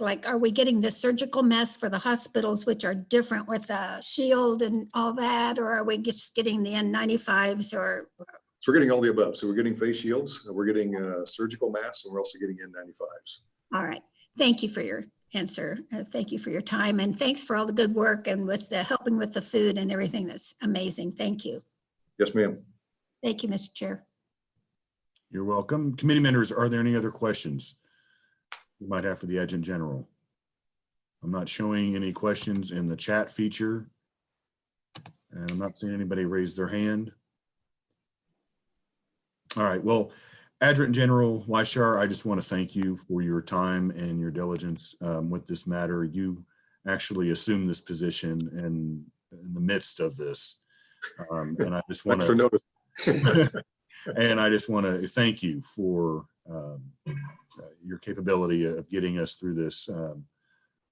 Like, are we getting the surgical masks for the hospitals, which are different with a shield and all that? Or are we just getting the N95s or? So we're getting all the above. So we're getting face shields, we're getting surgical masks, and we're also getting N95s. All right. Thank you for your answer. Thank you for your time. And thanks for all the good work and with the helping with the food and everything. That's amazing. Thank you. Yes, ma'am. Thank you, Mr. Chair. You're welcome. Committee members, are there any other questions you might have for the Adjutant General? I'm not showing any questions in the chat feature, and I'm not seeing anybody raise their hand. All right, well, Adjutant General Weishar, I just want to thank you for your time and your diligence with this matter. You actually assumed this position in the midst of this. And I just want to and I just want to thank you for your capability of getting us through this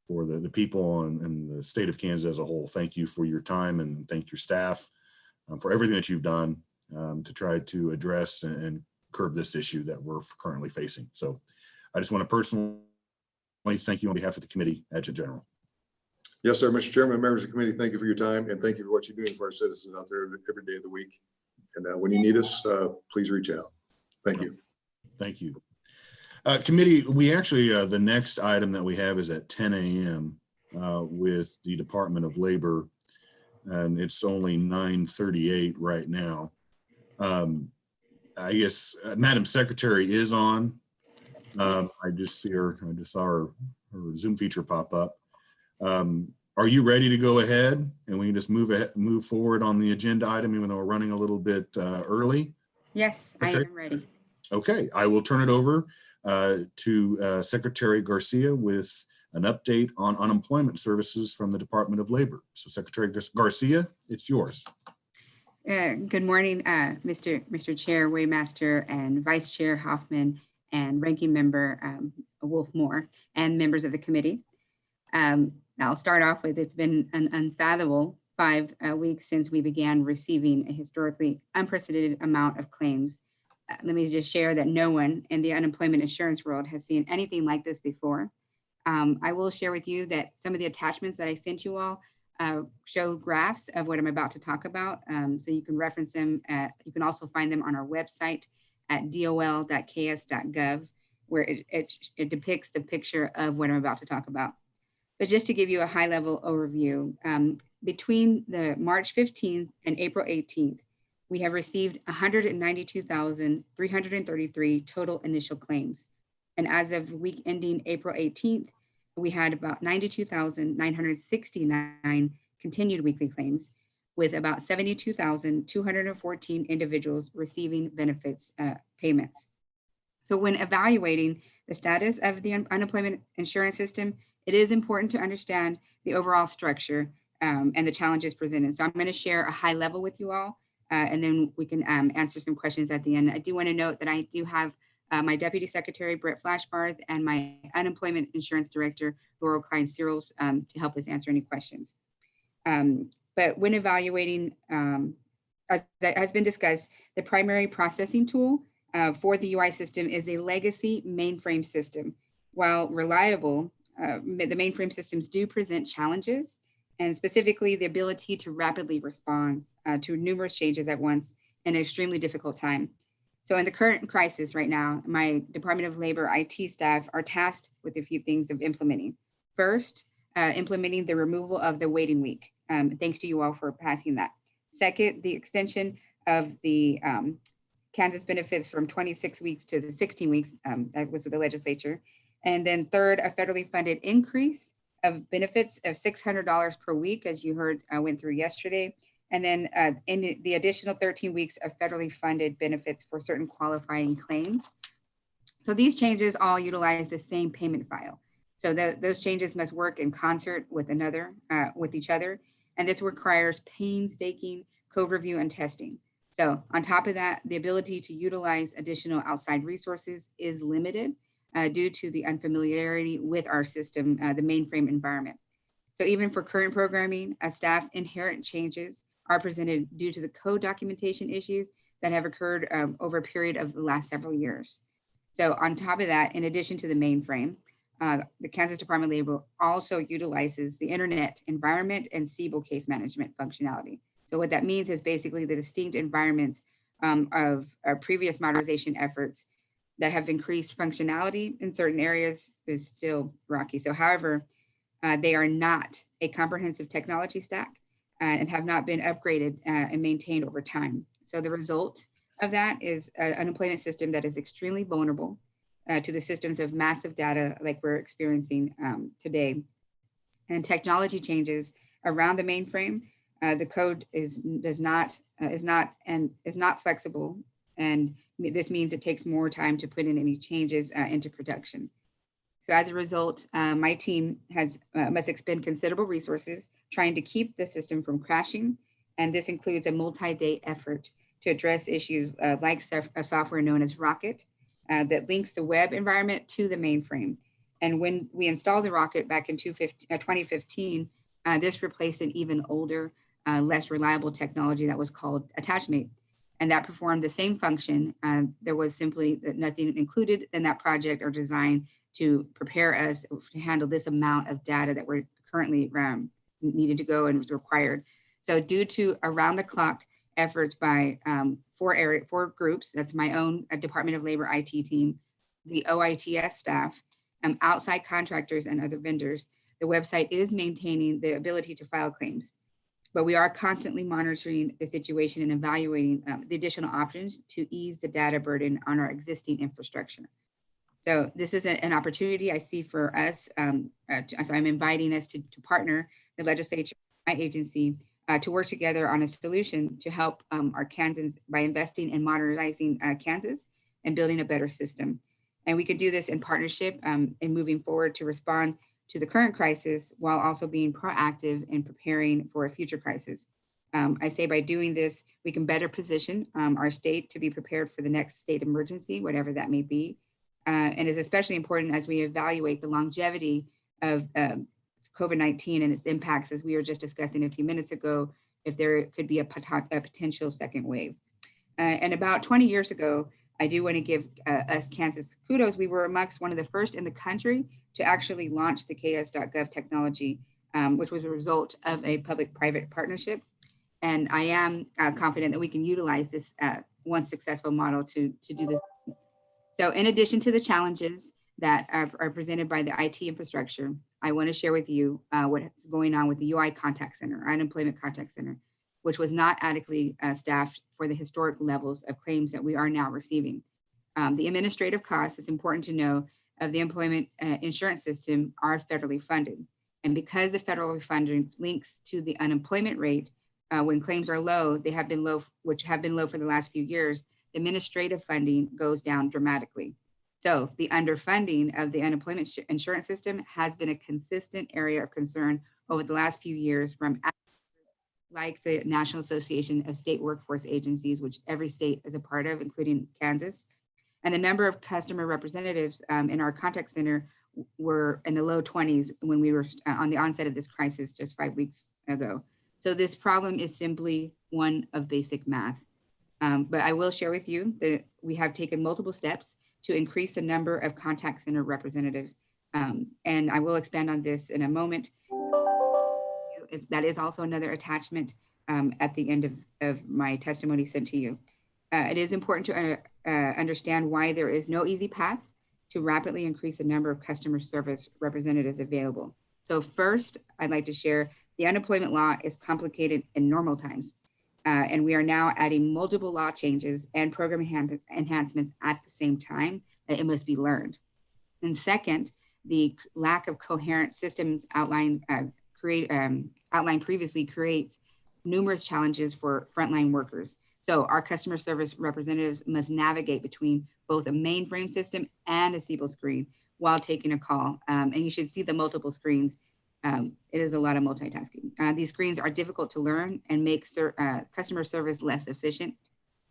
for the people and the state of Kansas as a whole. Thank you for your time, and thank your staff for everything that you've done to try to address and curb this issue that we're currently facing. So I just want to personally thank you on behalf of the committee, Adjutant General. Yes, sir, Mr. Chairman, members of the committee, thank you for your time, and thank you for what you're doing for our citizens out there every day of the week. And when you need us, please reach out. Thank you. Thank you. Committee, we actually, the next item that we have is at 10 a.m. With the Department of Labor, and it's only 9:38 right now. I guess Madam Secretary is on. I just see her. I just saw her Zoom feature pop up. Are you ready to go ahead and we can just move forward on the agenda item, even though we're running a little bit early? Yes, I am ready. Okay, I will turn it over to Secretary Garcia with an update on unemployment services from the Department of Labor. So Secretary Garcia, it's yours. Good morning, Mr. Chair, Waymaster, and Vice Chair Hoffman, and Ranking Member Wolfmore, and members of the committee. I'll start off with, it's been an unfathomable 5 weeks since we began receiving a historically unprecedented amount of claims. Let me just share that no one in the unemployment insurance world has seen anything like this before. I will share with you that some of the attachments that I sent you all show graphs of what I'm about to talk about. So you can reference them. You can also find them on our website at dol.ks.gov, where it depicts the picture of what I'm about to talk about. But just to give you a high level overview, between the March 15th and April 18th, we have received 192,333 total initial claims. And as of week ending April 18th, we had about 92,969 continued weekly claims, with about 72,214 individuals receiving benefits payments. So when evaluating the status of the unemployment insurance system, it is important to understand the overall structure and the challenges presented. So I'm going to share a high level with you all, and then we can answer some questions at the end. I do want to note that I do have my Deputy Secretary, Brett Flashbarth, and my Unemployment Insurance Director, Laurel Klein-Searles, to help us answer any questions. But when evaluating, as has been discussed, the primary processing tool for the UI system is a legacy mainframe system. While reliable, the mainframe systems do present challenges, and specifically the ability to rapidly respond to numerous changes at once in an extremely difficult time. So in the current crisis right now, my Department of Labor IT staff are tasked with a few things of implementing. First, implementing the removal of the waiting week. Thanks to you all for passing that. Second, the extension of the Kansas benefits from 26 weeks to the 16 weeks, that was with the legislature. And then third, a federally funded increase of benefits of $600 per week, as you heard, I went through yesterday. And then in the additional 13 weeks of federally funded benefits for certain qualifying claims. So these changes all utilize the same payment file. So those changes must work in concert with each other. And this requires painstaking code review and testing. So on top of that, the ability to utilize additional outside resources is limited due to the unfamiliarity with our system, the mainframe environment. So even for current programming, staff inherent changes are presented due to the code documentation issues that have occurred over a period of the last several years. So on top of that, in addition to the mainframe, the Kansas Department of Labor also utilizes the Internet environment and Siebel case management functionality. So what that means is basically the distinct environments of our previous modernization efforts that have increased functionality in certain areas is still rocky. So however, they are not a comprehensive technology stack and have not been upgraded and maintained over time. So the result of that is an unemployment system that is extremely vulnerable to the systems of massive data like we're experiencing today. And technology changes around the mainframe. The code is not flexible, and this means it takes more time to put in any changes into production. So as a result, my team must expend considerable resources trying to keep the system from crashing, and this includes a multi-day effort to address issues like a software known as Rocket that links the web environment to the mainframe. And when we installed the Rocket back in 2015, this replaced an even older, less reliable technology that was called Attachmate, and that performed the same function. There was simply nothing included in that project or design to prepare us to handle this amount of data that we're currently needed to go and was required. So due to around the clock efforts by four groups, that's my own Department of Labor IT team, the OITS staff, outside contractors and other vendors, the website is maintaining the ability to file claims. But we are constantly monitoring the situation and evaluating the additional options to ease the data burden on our existing infrastructure. So this is an opportunity I see for us. So I'm inviting us to partner the legislature, my agency, to work together on a solution to help our Kansans by investing in modernizing Kansas and building a better system. And we can do this in partnership in moving forward to respond to the current crisis while also being proactive in preparing for a future crisis. I say by doing this, we can better position our state to be prepared for the next state emergency, whatever that may be. And is especially important as we evaluate the longevity of COVID-19 and its impacts, as we were just discussing a few minutes ago, if there could be a potential second wave. And about 20 years ago, I do want to give us Kansas kudos. We were amongst one of the first in the country to actually launch the ks.gov technology, which was a result of a public-private partnership. And I am confident that we can utilize this one successful model to do this. So in addition to the challenges that are presented by the IT infrastructure, I want to share with you what's going on with the UI contact center, our unemployment contact center, which was not adequately staffed for the historic levels of claims that we are now receiving. The administrative costs, it's important to know, of the employment insurance system are federally funded. And because the federal funding links to the unemployment rate, when claims are low, they have been low, which have been low for the last few years, the administrative funding goes down dramatically. So the underfunding of the unemployment insurance system has been a consistent area of concern over the last few years from like the National Association of State Workforce Agencies, which every state is a part of, including Kansas. And the number of customer representatives in our contact center were in the low 20s when we were on the onset of this crisis just 5 weeks ago. So this problem is simply one of basic math. But I will share with you that we have taken multiple steps to increase the number of contact center representatives. And I will expand on this in a moment. That is also another attachment at the end of my testimony sent to you. It is important to understand why there is no easy path to rapidly increase the number of customer service representatives available. So first, I'd like to share the unemployment law is complicated in normal times. And we are now adding multiple law changes and program enhancements at the same time that it must be learned. And second, the lack of coherent systems outlined previously creates numerous challenges for frontline workers. So our customer service representatives must navigate between both a mainframe system and a Siebel screen while taking a call. And you should see the multiple screens. It is a lot of multitasking. These screens are difficult to learn and make customer service less efficient.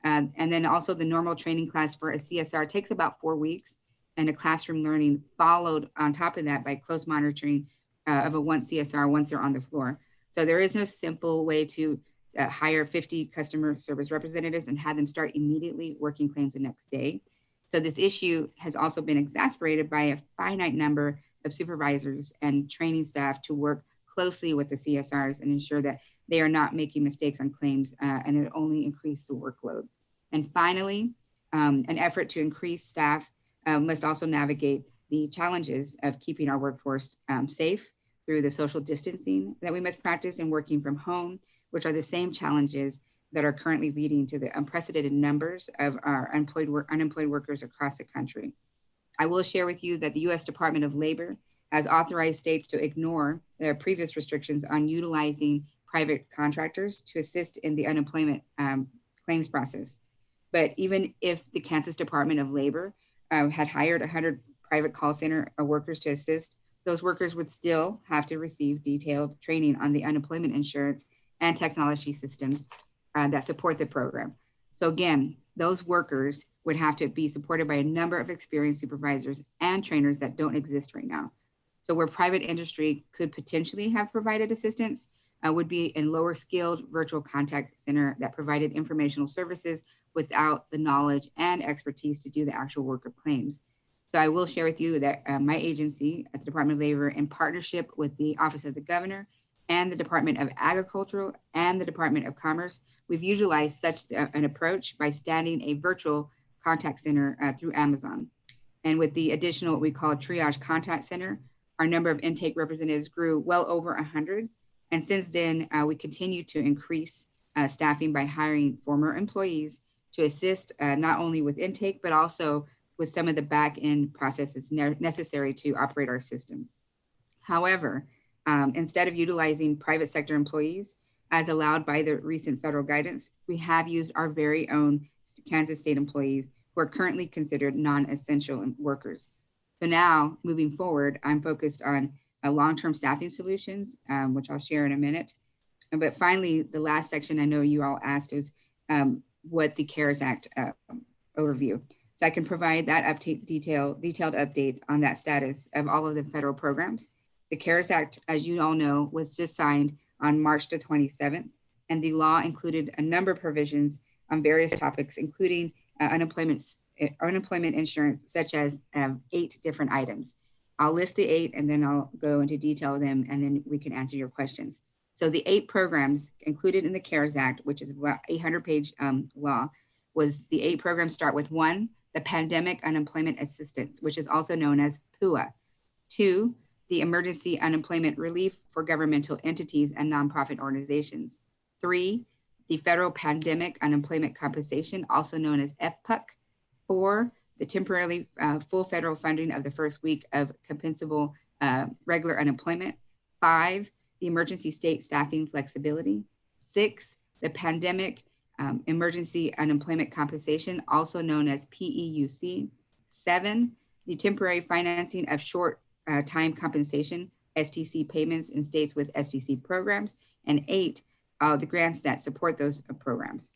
And then also the normal training class for a CSR takes about 4 weeks, and a classroom learning followed on top of that by close monitoring of a one CSR once they're on the floor. So there is no simple way to hire 50 customer service representatives and have them start immediately working claims the next day. So this issue has also been exacerbated by a finite number of supervisors and training staff to work closely with the CSRs and ensure that they are not making mistakes on claims and it only increase the workload. And finally, an effort to increase staff must also navigate the challenges of keeping our workforce safe through the social distancing that we must practice and working from home, which are the same challenges that are currently leading to the unprecedented numbers of our unemployed workers across the country. I will share with you that the U.S. Department of Labor has authorized states to ignore their previous restrictions on utilizing private contractors to assist in the unemployment claims process. But even if the Kansas Department of Labor had hired 100 private call center workers to assist, those workers would still have to receive detailed training on the unemployment insurance and technology systems that support the program. So again, those workers would have to be supported by a number of experienced supervisors and trainers that don't exist right now. So where private industry could potentially have provided assistance would be in lower skilled virtual contact center that provided informational services without the knowledge and expertise to do the actual work of claims. So I will share with you that my agency at the Department of Labor, in partnership with the Office of the Governor and the Department of Agriculture and the Department of Commerce, we've utilized such an approach by standing a virtual contact center through Amazon. And with the additional what we call triage contact center, our number of intake representatives grew well over 100. And since then, we continue to increase staffing by hiring former employees to assist not only with intake, but also with some of the back end processes necessary to operate our system. However, instead of utilizing private sector employees as allowed by the recent federal guidance, we have used our very own Kansas state employees who are currently considered non-essential workers. So now moving forward, I'm focused on long-term staffing solutions, which I'll share in a minute. But finally, the last section I know you all asked is what the CARES Act overview. So I can provide that detailed update on that status of all of the federal programs. The CARES Act, as you all know, was just signed on March the 27th, and the law included a number of provisions on various topics, including unemployment insurance, such as 8 different items. I'll list the 8 and then I'll go into detail of them and then we can answer your questions. So the 8 programs included in the CARES Act, which is about 800-page law, was the 8 programs start with 1, the Pandemic Unemployment Assistance, which is also known as PUA. 2, the Emergency Unemployment Relief for Governmental Entities and Nonprofit Organizations. 3, the Federal Pandemic Unemployment Compensation, also known as FPUC. 4, the temporarily full federal funding of the first week of compensable regular unemployment. 5, the Emergency State Staffing Flexibility. 6, the Pandemic Emergency Unemployment Compensation, also known as PEUC. 7, the temporary financing of short time compensation, STC payments in states with STC programs. And 8, the grants that support those programs.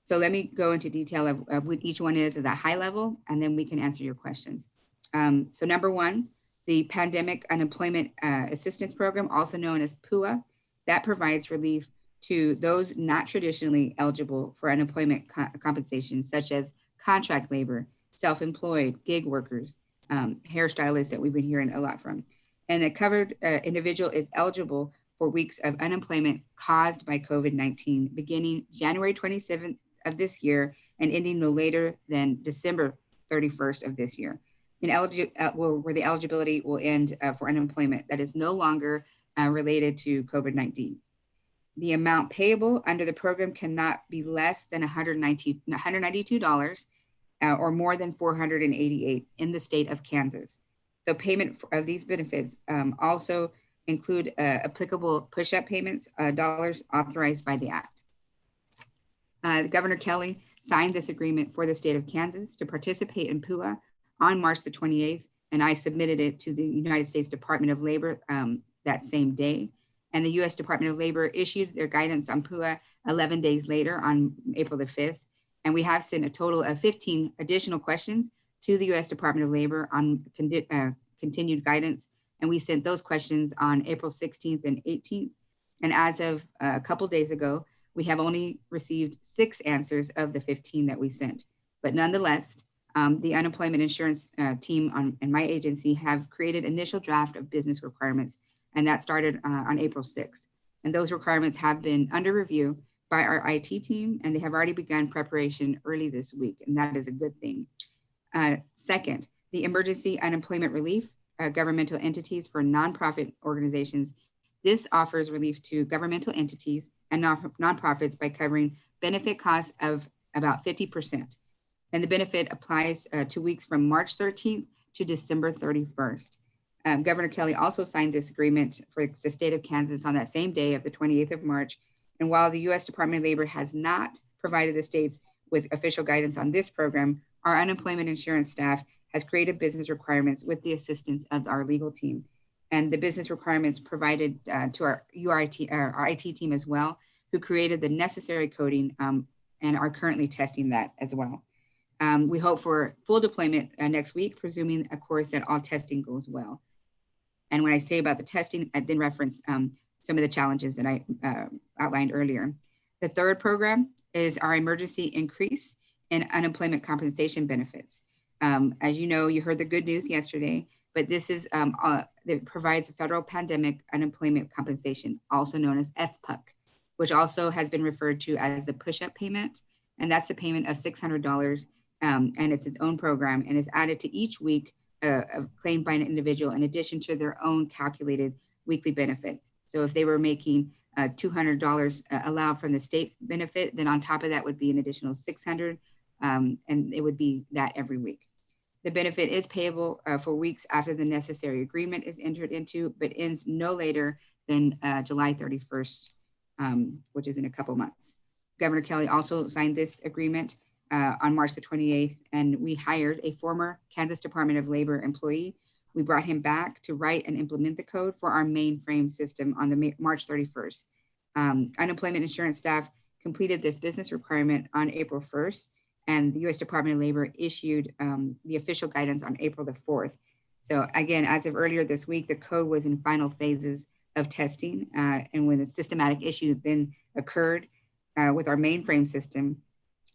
So let me go into detail of what each one is at a high level, and then we can answer your questions. So number 1, the Pandemic Unemployment Assistance Program, also known as PUA, that provides relief to those not traditionally eligible for unemployment compensation, such as contract labor, self-employed, gig workers, hairstylists that we've been hearing a lot from. And the covered individual is eligible for weeks of unemployment caused by COVID-19, beginning January 27th of this year and ending no later than December 31st of this year, where the eligibility will end for unemployment that is no longer related to COVID-19. The amount payable under the program cannot be less than $192 or more than $488 in the state of Kansas. So payment of these benefits also include applicable push-up payments, dollars authorized by the Act. Governor Kelly signed this agreement for the state of Kansas to participate in PUA on March the 28th, and I submitted it to the United States Department of Labor that same day. And the U.S. Department of Labor issued their guidance on PUA 11 days later on April the 5th. And we have sent a total of 15 additional questions to the U.S. Department of Labor on continued guidance. And we sent those questions on April 16th and 18th. And as of a couple days ago, we have only received 6 answers of the 15 that we sent. But nonetheless, The unemployment insurance team in my agency have created initial draft of business requirements, and that started on April 6th. And those requirements have been under review by our IT team, and they have already begun preparation early this week, and that is a good thing. Second, the emergency unemployment relief governmental entities for nonprofit organizations. This offers relief to governmental entities and nonprofits by covering benefit costs of about 50%. And the benefit applies 2 weeks from March 13th to December 31st. Governor Kelly also signed this agreement for the state of Kansas on that same day of the 28th of March. And while the U.S. Department of Labor has not provided the states with official guidance on this program, our unemployment insurance staff has created business requirements with the assistance of our legal team. And the business requirements provided to our IT team as well, who created the necessary coding and are currently testing that as well. We hope for full deployment next week, presuming, of course, that all testing goes well. And when I say about the testing, I then reference some of the challenges that I outlined earlier. The third program is our emergency increase in unemployment compensation benefits. As you know, you heard the good news yesterday, but this is that provides a federal pandemic unemployment compensation, also known as FPUC, which also has been referred to as the push-up payment. And that's the payment of $600. And it's its own program and is added to each week claimed by an individual in addition to their own calculated weekly benefit. So if they were making $200 allowed from the state benefit, then on top of that would be an additional $600, and it would be that every week. The benefit is payable for weeks after the necessary agreement is entered into, but ends no later than July 31st, which is in a couple months. Governor Kelly also signed this agreement on March the 28th, and we hired a former Kansas Department of Labor employee. We brought him back to write and implement the code for our mainframe system on the March 31st. Unemployment insurance staff completed this business requirement on April 1st, and the U.S. Department of Labor issued the official guidance on April the 4th. So again, as of earlier this week, the code was in final phases of testing, and when the systematic issue then occurred with our mainframe system.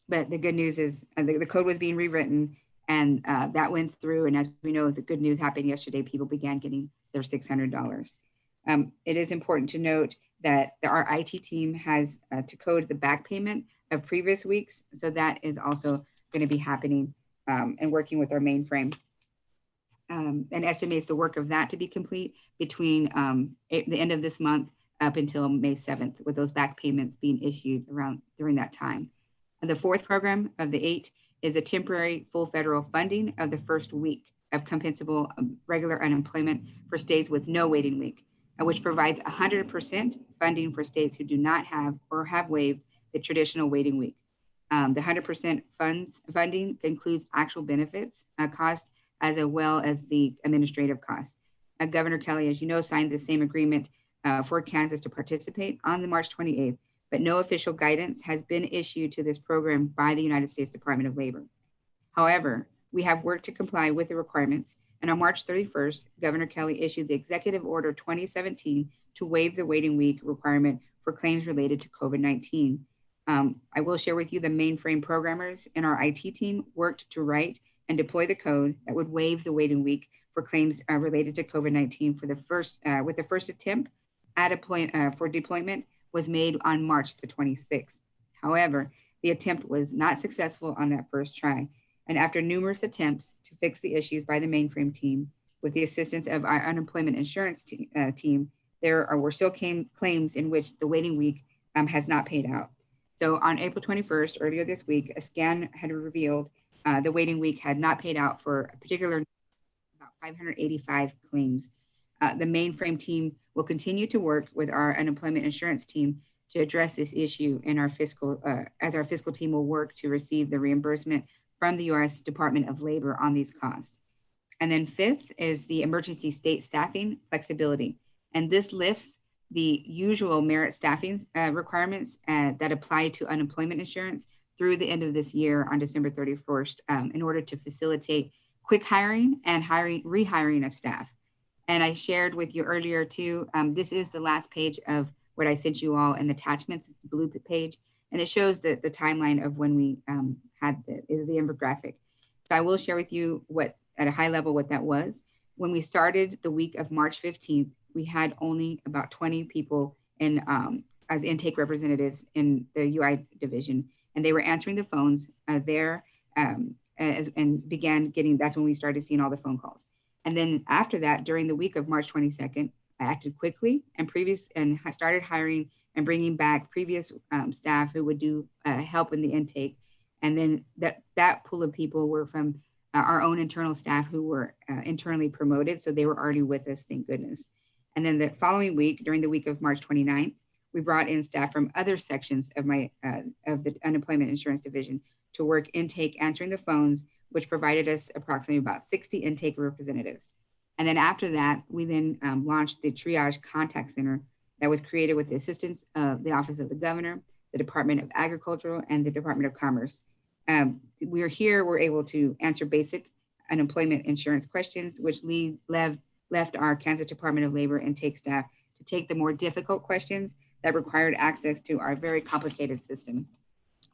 But the good news is the code was being rewritten, and that went through. And as we know, the good news happened yesterday. People began getting their $600. It is important to note that our IT team has to code the back payment of previous weeks. So that is also going to be happening and working with our mainframe. And estimates the work of that to be complete between the end of this month up until May 7th, with those back payments being issued during that time. And the fourth program of the 8 is a temporary full federal funding of the first week of compensable regular unemployment for states with no waiting week, which provides 100% funding for states who do not have or have waived the traditional waiting week. The 100% funding includes actual benefits cost as well as the administrative costs. Governor Kelly, as you know, signed the same agreement for Kansas to participate on the March 28th, but no official guidance has been issued to this program by the United States Department of Labor. However, we have worked to comply with the requirements, and on March 31st, Governor Kelly issued the Executive Order 2017 to waive the waiting week requirement for claims related to COVID-19. I will share with you the mainframe programmers in our IT team worked to write and deploy the code that would waive the waiting week for claims related to COVID-19 for the first, with the first attempt for deployment was made on March the 26th. However, the attempt was not successful on that first try. And after numerous attempts to fix the issues by the mainframe team, with the assistance of our unemployment insurance team, there were still claims in which the waiting week has not paid out. So on April 21st, earlier this week, a scan had revealed the waiting week had not paid out for a particular about 585 claims. The mainframe team will continue to work with our unemployment insurance team to address this issue in our as our fiscal team will work to receive the reimbursement from the U.S. Department of Labor on these costs. And then fifth is the emergency state staffing flexibility. And this lifts the usual merit staffing requirements that apply to unemployment insurance through the end of this year on December 31st in order to facilitate quick hiring and rehiring of staff. And I shared with you earlier too, this is the last page of what I sent you all in attachments. It's the blue page, and it shows the timeline of when we had is the infographic. So I will share with you what, at a high level, what that was. When we started the week of March 15th, we had only about 20 people in as intake representatives in the UI division, and they were answering the phones there and began getting, that's when we started seeing all the phone calls. And then after that, during the week of March 22nd, I acted quickly and started hiring and bringing back previous staff who would do help in the intake. And then that pool of people were from our own internal staff who were internally promoted. So they were already with us, thank goodness. And then the following week, during the week of March 29th, we brought in staff from other sections of of the unemployment insurance division to work intake, answering the phones, which provided us approximately about 60 intake representatives. And then after that, we then launched the triage contact center that was created with the assistance of the Office of the Governor, the Department of Agriculture, and the Department of Commerce. We're able to answer basic unemployment insurance questions, which left our Kansas Department of Labor intake staff to take the more difficult questions that required access to our very complicated system.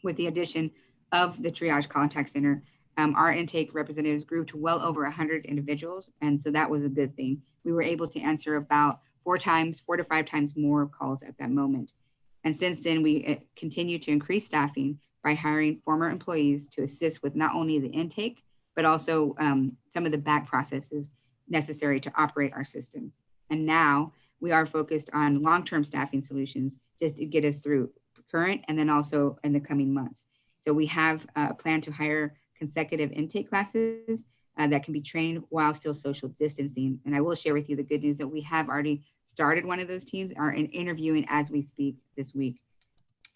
With the addition of the triage contact center, our intake representatives grew to well over 100 individuals. And so that was a good thing. We were able to answer about 4 to 5 times more calls at that moment. And since then, we continue to increase staffing by hiring former employees to assist with not only the intake, but also some of the back processes necessary to operate our system. And now we are focused on long-term staffing solutions just to get us through current and then also in the coming months. So we have a plan to hire consecutive intake classes that can be trained while still social distancing. And I will share with you the good news that we have already started one of those teams, are interviewing as we speak this week.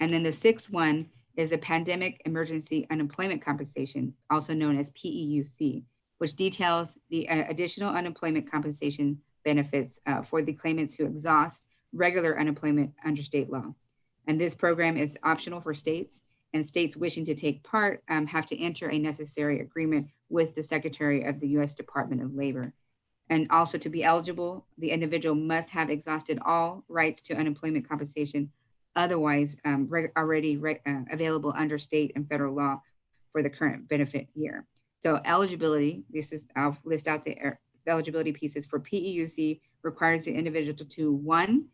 And then the 6th one is the Pandemic Emergency Unemployment Compensation, also known as PEUC, which details the additional unemployment compensation benefits for the claimants who exhaust regular unemployment under state law. And this program is optional for states, and states wishing to take part have to enter a necessary agreement with the Secretary of the U.S. Department of Labor. And also, to be eligible, the individual must have exhausted all rights to unemployment compensation otherwise already available under state and federal law for the current benefit year. So eligibility, I'll list out the eligibility pieces for PEUC, requires the individual to 1,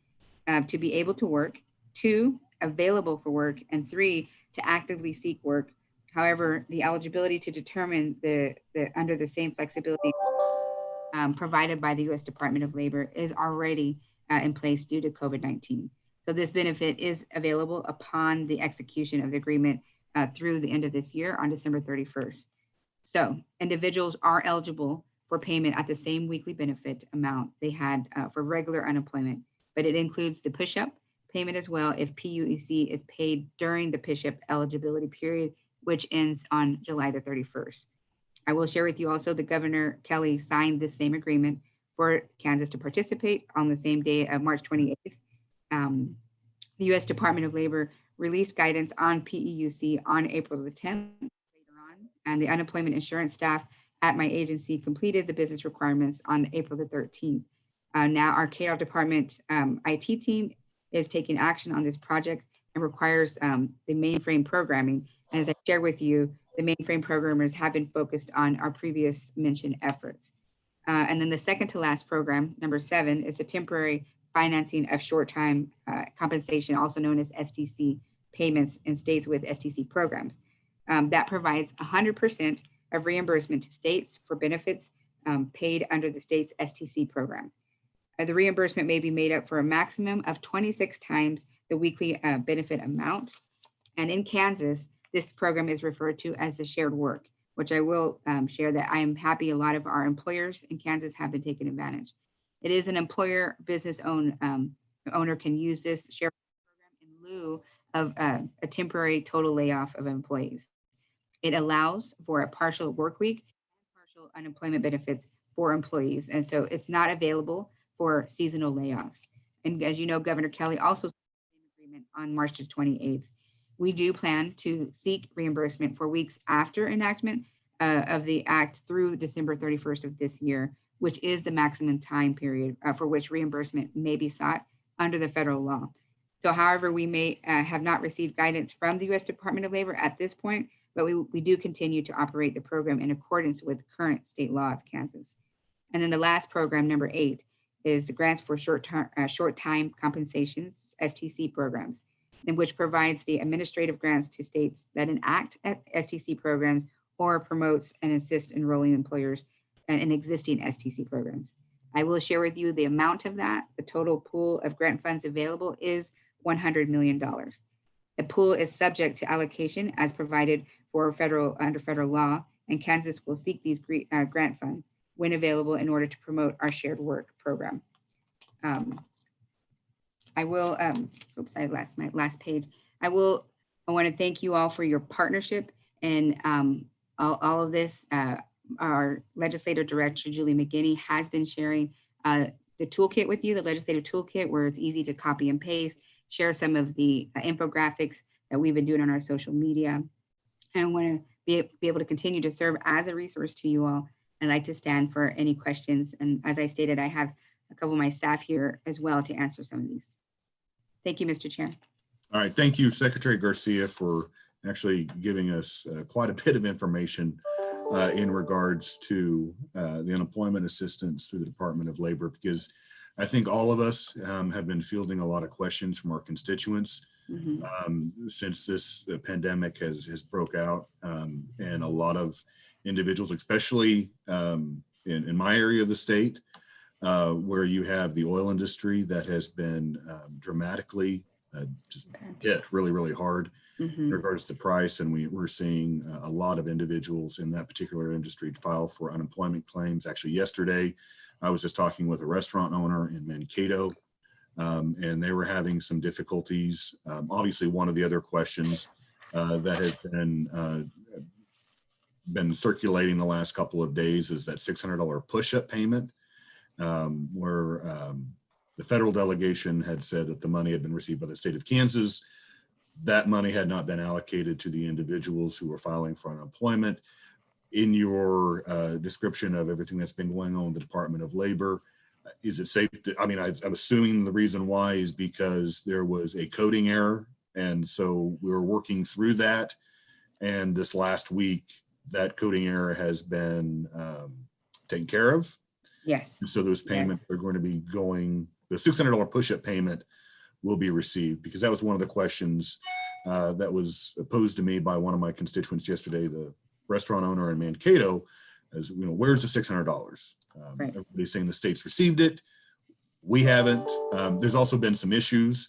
to be able to work, 2, available for work, and 3, to actively seek work. However, the eligibility to determine under the same flexibility provided by the U.S. Department of Labor is already in place due to COVID-19. So this benefit is available upon the execution of the agreement through the end of this year on December 31st. So individuals are eligible for payment at the same weekly benefit amount they had for regular unemployment, but it includes the push-up payment as well if PUEC is paid during the push-up eligibility period, which ends on July the 31st. I will share with you also that Governor Kelly signed this same agreement for Kansas to participate on the same day of March 28th. The U.S. Department of Labor released guidance on PEUC on April the 10th later on, and the unemployment insurance staff at my agency completed the business requirements on April the 13th. Now our KR department IT team is taking action on this project and requires the mainframe programming. And as I shared with you, the mainframe programmers have been focused on our previous mentioned efforts. And then the second to last program, number 7, is the temporary financing of short-time compensation, also known as STC payments in states with STC programs. That provides 100% of reimbursement to states for benefits paid under the state's STC program. The reimbursement may be made up for a maximum of 26 times the weekly benefit amount. And in Kansas, this program is referred to as the shared work, which I will share that I am happy a lot of our employers in Kansas have been taking advantage. It is an employer business owner can use this shared program in lieu of a temporary total layoff of employees. It allows for a partial work week and partial unemployment benefits for employees. And so it's not available for seasonal layoffs. And as you know, Governor Kelly also signed the agreement on March 28th. We do plan to seek reimbursement for weeks after enactment of the act through December 31st of this year, which is the maximum time period for which reimbursement may be sought under the federal law. So however, we may have not received guidance from the U.S. Department of Labor at this point, but we do continue to operate the program in accordance with current state law of Kansas. And then the last program, number 8, is the grants for short time compensations, STC programs, in which provides the administrative grants to states that enact STC programs or promotes and assists enrolling employers in existing STC programs. I will share with you the amount of that. The total pool of grant funds available is $100 million. The pool is subject to allocation as provided for under federal law, and Kansas will seek these grant funds when available in order to promote our shared work program. I will, oops, I lost my last page. I want to thank you all for your partnership and all of this. Our legislative director, Julie McGinney, has been sharing the toolkit with you, the legislative toolkit, where it's easy to copy and paste, share some of the infographics that we've been doing on our social media. And I want to be able to continue to serve as a resource to you all. I'd like to stand for any questions. And as I stated, I have a couple of my staff here as well to answer some of these. Thank you, Mr. Chair. All right, thank you, Secretary Garcia, for actually giving us quite a bit of information in regards to the unemployment assistance through the Department of Labor, because I think all of us have been fielding a lot of questions from our constituents since this pandemic has broke out, and a lot of individuals, especially in my area of the state, where you have the oil industry that has been dramatically just hit really hard in regards to price. And we're seeing a lot of individuals in that particular industry file for unemployment claims. Actually, yesterday, I was just talking with a restaurant owner in Mankato, and they were having some difficulties. Obviously, one of the other questions that has been circulating the last couple of days is that $600 push-up payment, where the federal delegation had said that the money had been received by the state of Kansas. That money had not been allocated to the individuals who were filing for unemployment. In your description of everything that's been going on with the Department of Labor, is it safe to, I mean, I'm assuming the reason why is because there was a coding error. And so we were working through that. And this last week, that coding error has been taken care of. Yes. And so those payments are going to be going, the $600 push-up payment will be received, because that was one of the questions that was posed to me by one of my constituents yesterday, the restaurant owner in Mankato, as you know, where's the $600? Right. Everybody's saying the state's received it. We haven't. There's also been some issues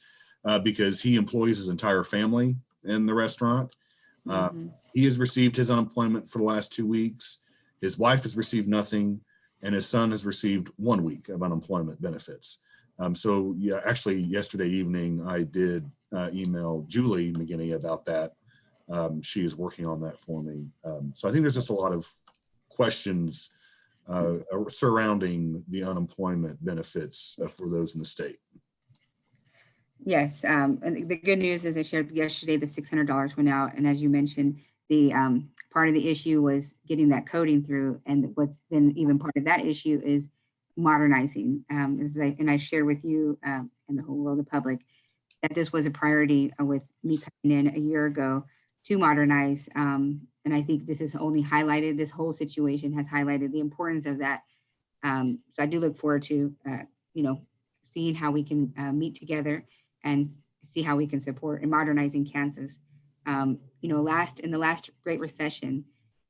because he employs his entire family in the restaurant. He has received his unemployment for the last 2 weeks. His wife has received nothing, and his son has received 1 week of unemployment benefits. So yeah, actually yesterday evening, I did email Julie McGinney about that. She is working on that for me. So I think there's just a lot of questions surrounding the unemployment benefits for those in the state. Yes, and the good news is I shared yesterday the $600 went out, and as you mentioned, the part of the issue was getting that coding through, and what's been even part of that issue is modernizing. And I shared with you and the whole world of public that this was a priority with me coming in a year ago to modernize. And I think this has only highlighted, this whole situation has highlighted the importance of that. So I do look forward to, seeing how we can meet together and see how we can support in modernizing Kansas. In the last Great Recession,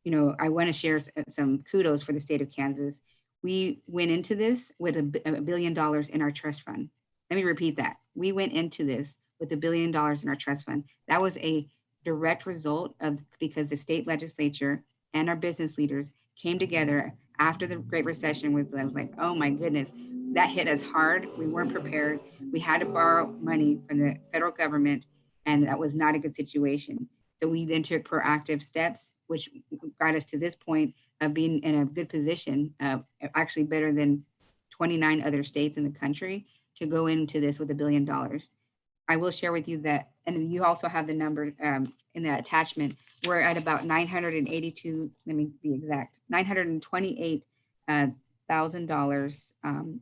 I want to share some kudos for the state of Kansas. We went into this with $1 billion in our trust fund. Let me repeat that. We went into this with $1 billion in our trust fund. That was a direct result of because the state legislature and our business leaders came together after the Great Recession. I was like, oh my goodness, that hit us hard. We weren't prepared. We had to borrow money from the federal government, and that was not a good situation. So we then took proactive steps, which got us to this point of being in a good position, actually better than 29 other states in the country, to go into this with $1 billion. I will share with you that, and you also have the number in the attachment. We're at about 982, let me be exact, $928,000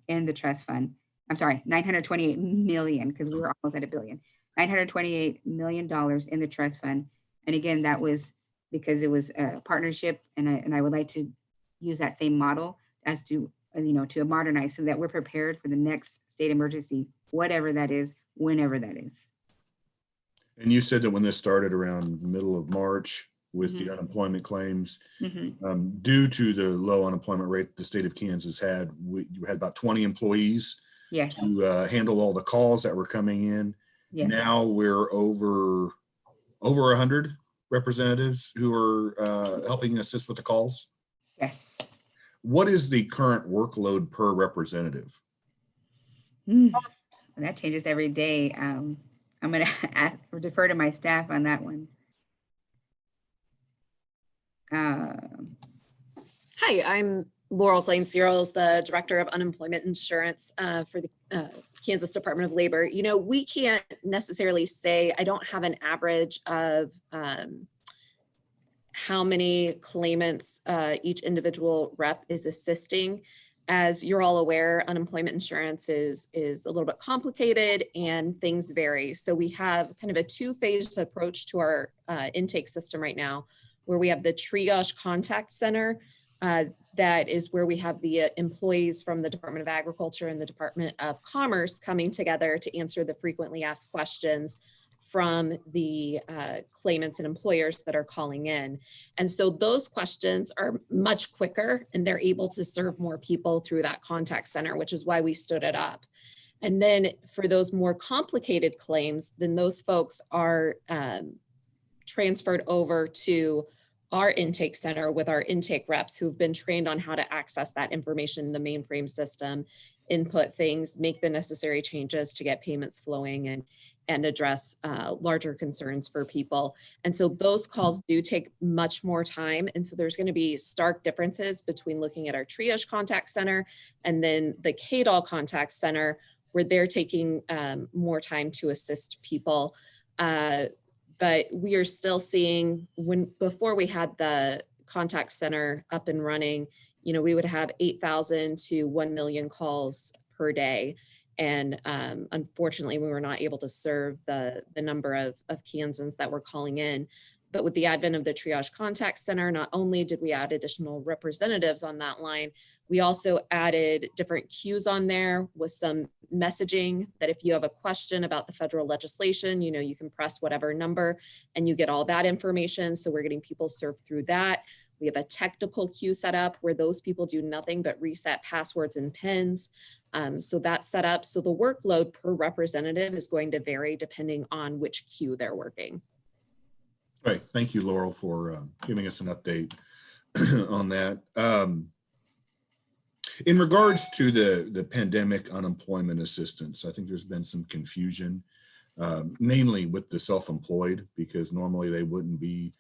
in the trust fund. I'm sorry, 928 million, because we were almost at $1 billion. $928 million in the trust fund. And again, that was because it was a partnership, and I would like to use that same model as to, to modernize so that we're prepared for the next state emergency, whatever that is, whenever that is. And you said that when this started around middle of March with the unemployment claims, due to the low unemployment rate the state of Kansas had, you had about 20 employees Yes. to handle all the calls that were coming in. Yes. Now we're over 100 representatives who are helping assist with the calls. Yes. What is the current workload per representative? That changes every day. I'm going to defer to my staff on that one. Hi, I'm Laurel Klein-Searles, the Director of Unemployment Insurance for the Kansas Department of Labor. We can't necessarily say, I don't have an average of how many claimants each individual rep is assisting. As you're all aware, unemployment insurance is a little bit complicated and things vary. So we have kind of a two-phase approach to our intake system right now, where we have the triage contact center. That is where we have the employees from the Department of Agriculture and the Department of Commerce coming together to answer the frequently asked questions from the claimants and employers that are calling in. And so those questions are much quicker and they're able to serve more people through that contact center, which is why we stood it up. And then for those more complicated claims, then those folks are transferred over to our intake center with our intake reps who've been trained on how to access that information in the mainframe system, input things, make the necessary changes to get payments flowing and address larger concerns for people. And so those calls do take much more time. And so there's going to be stark differences between looking at our triage contact center and then the KDOL contact center, where they're taking more time to assist people. But we are still seeing, before we had the contact center up and running, we would have 8,000 to 1 million calls per day. And unfortunately, we were not able to serve the number of Kansans that were calling in. But with the advent of the triage contact center, not only did we add additional representatives on that line, we also added different queues on there with some messaging that if you have a question about the federal legislation, you can press whatever number and you get all that information. So we're getting people served through that. We have a technical queue set up where those people do nothing but reset passwords and PINs. So that's set up. So the workload per representative is going to vary depending on which queue they're working. Right. Thank you, Laurel, for giving us an update on that. In regards to the pandemic unemployment assistance, I think there's been some confusion, namely with the self-employed, because normally they wouldn't be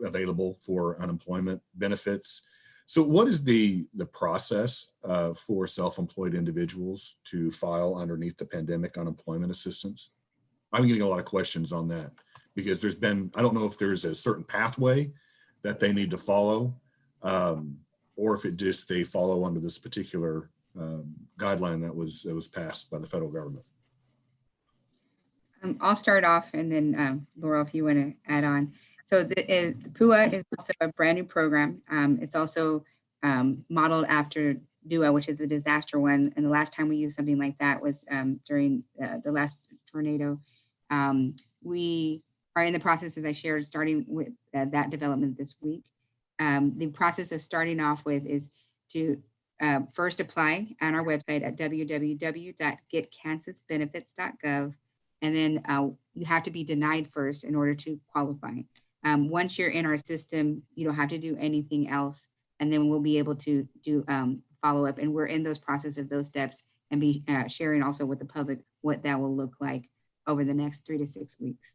available for unemployment benefits. So what is the process for self-employed individuals to file underneath the pandemic unemployment assistance? I'm getting a lot of questions on that because I don't know if there's a certain pathway that they need to follow, or if they follow under this particular guideline that was passed by the federal government. I'll start off, and then Laurel, if you want to add on. So the PUA is also a brand new program. It's also modeled after DUA, which is the disaster one. And the last time we used something like that was during the last tornado. We are in the process, as I shared, starting with that development this week. The process of starting off with is to first apply on our website at www.getkansasbenefits.gov. And then you have to be denied first in order to qualify. Once you're in our system, you don't have to do anything else. And then we'll be able to do follow up. And we're in those process of those steps and be sharing also with the public what that will look like over the next 3 to 6 weeks.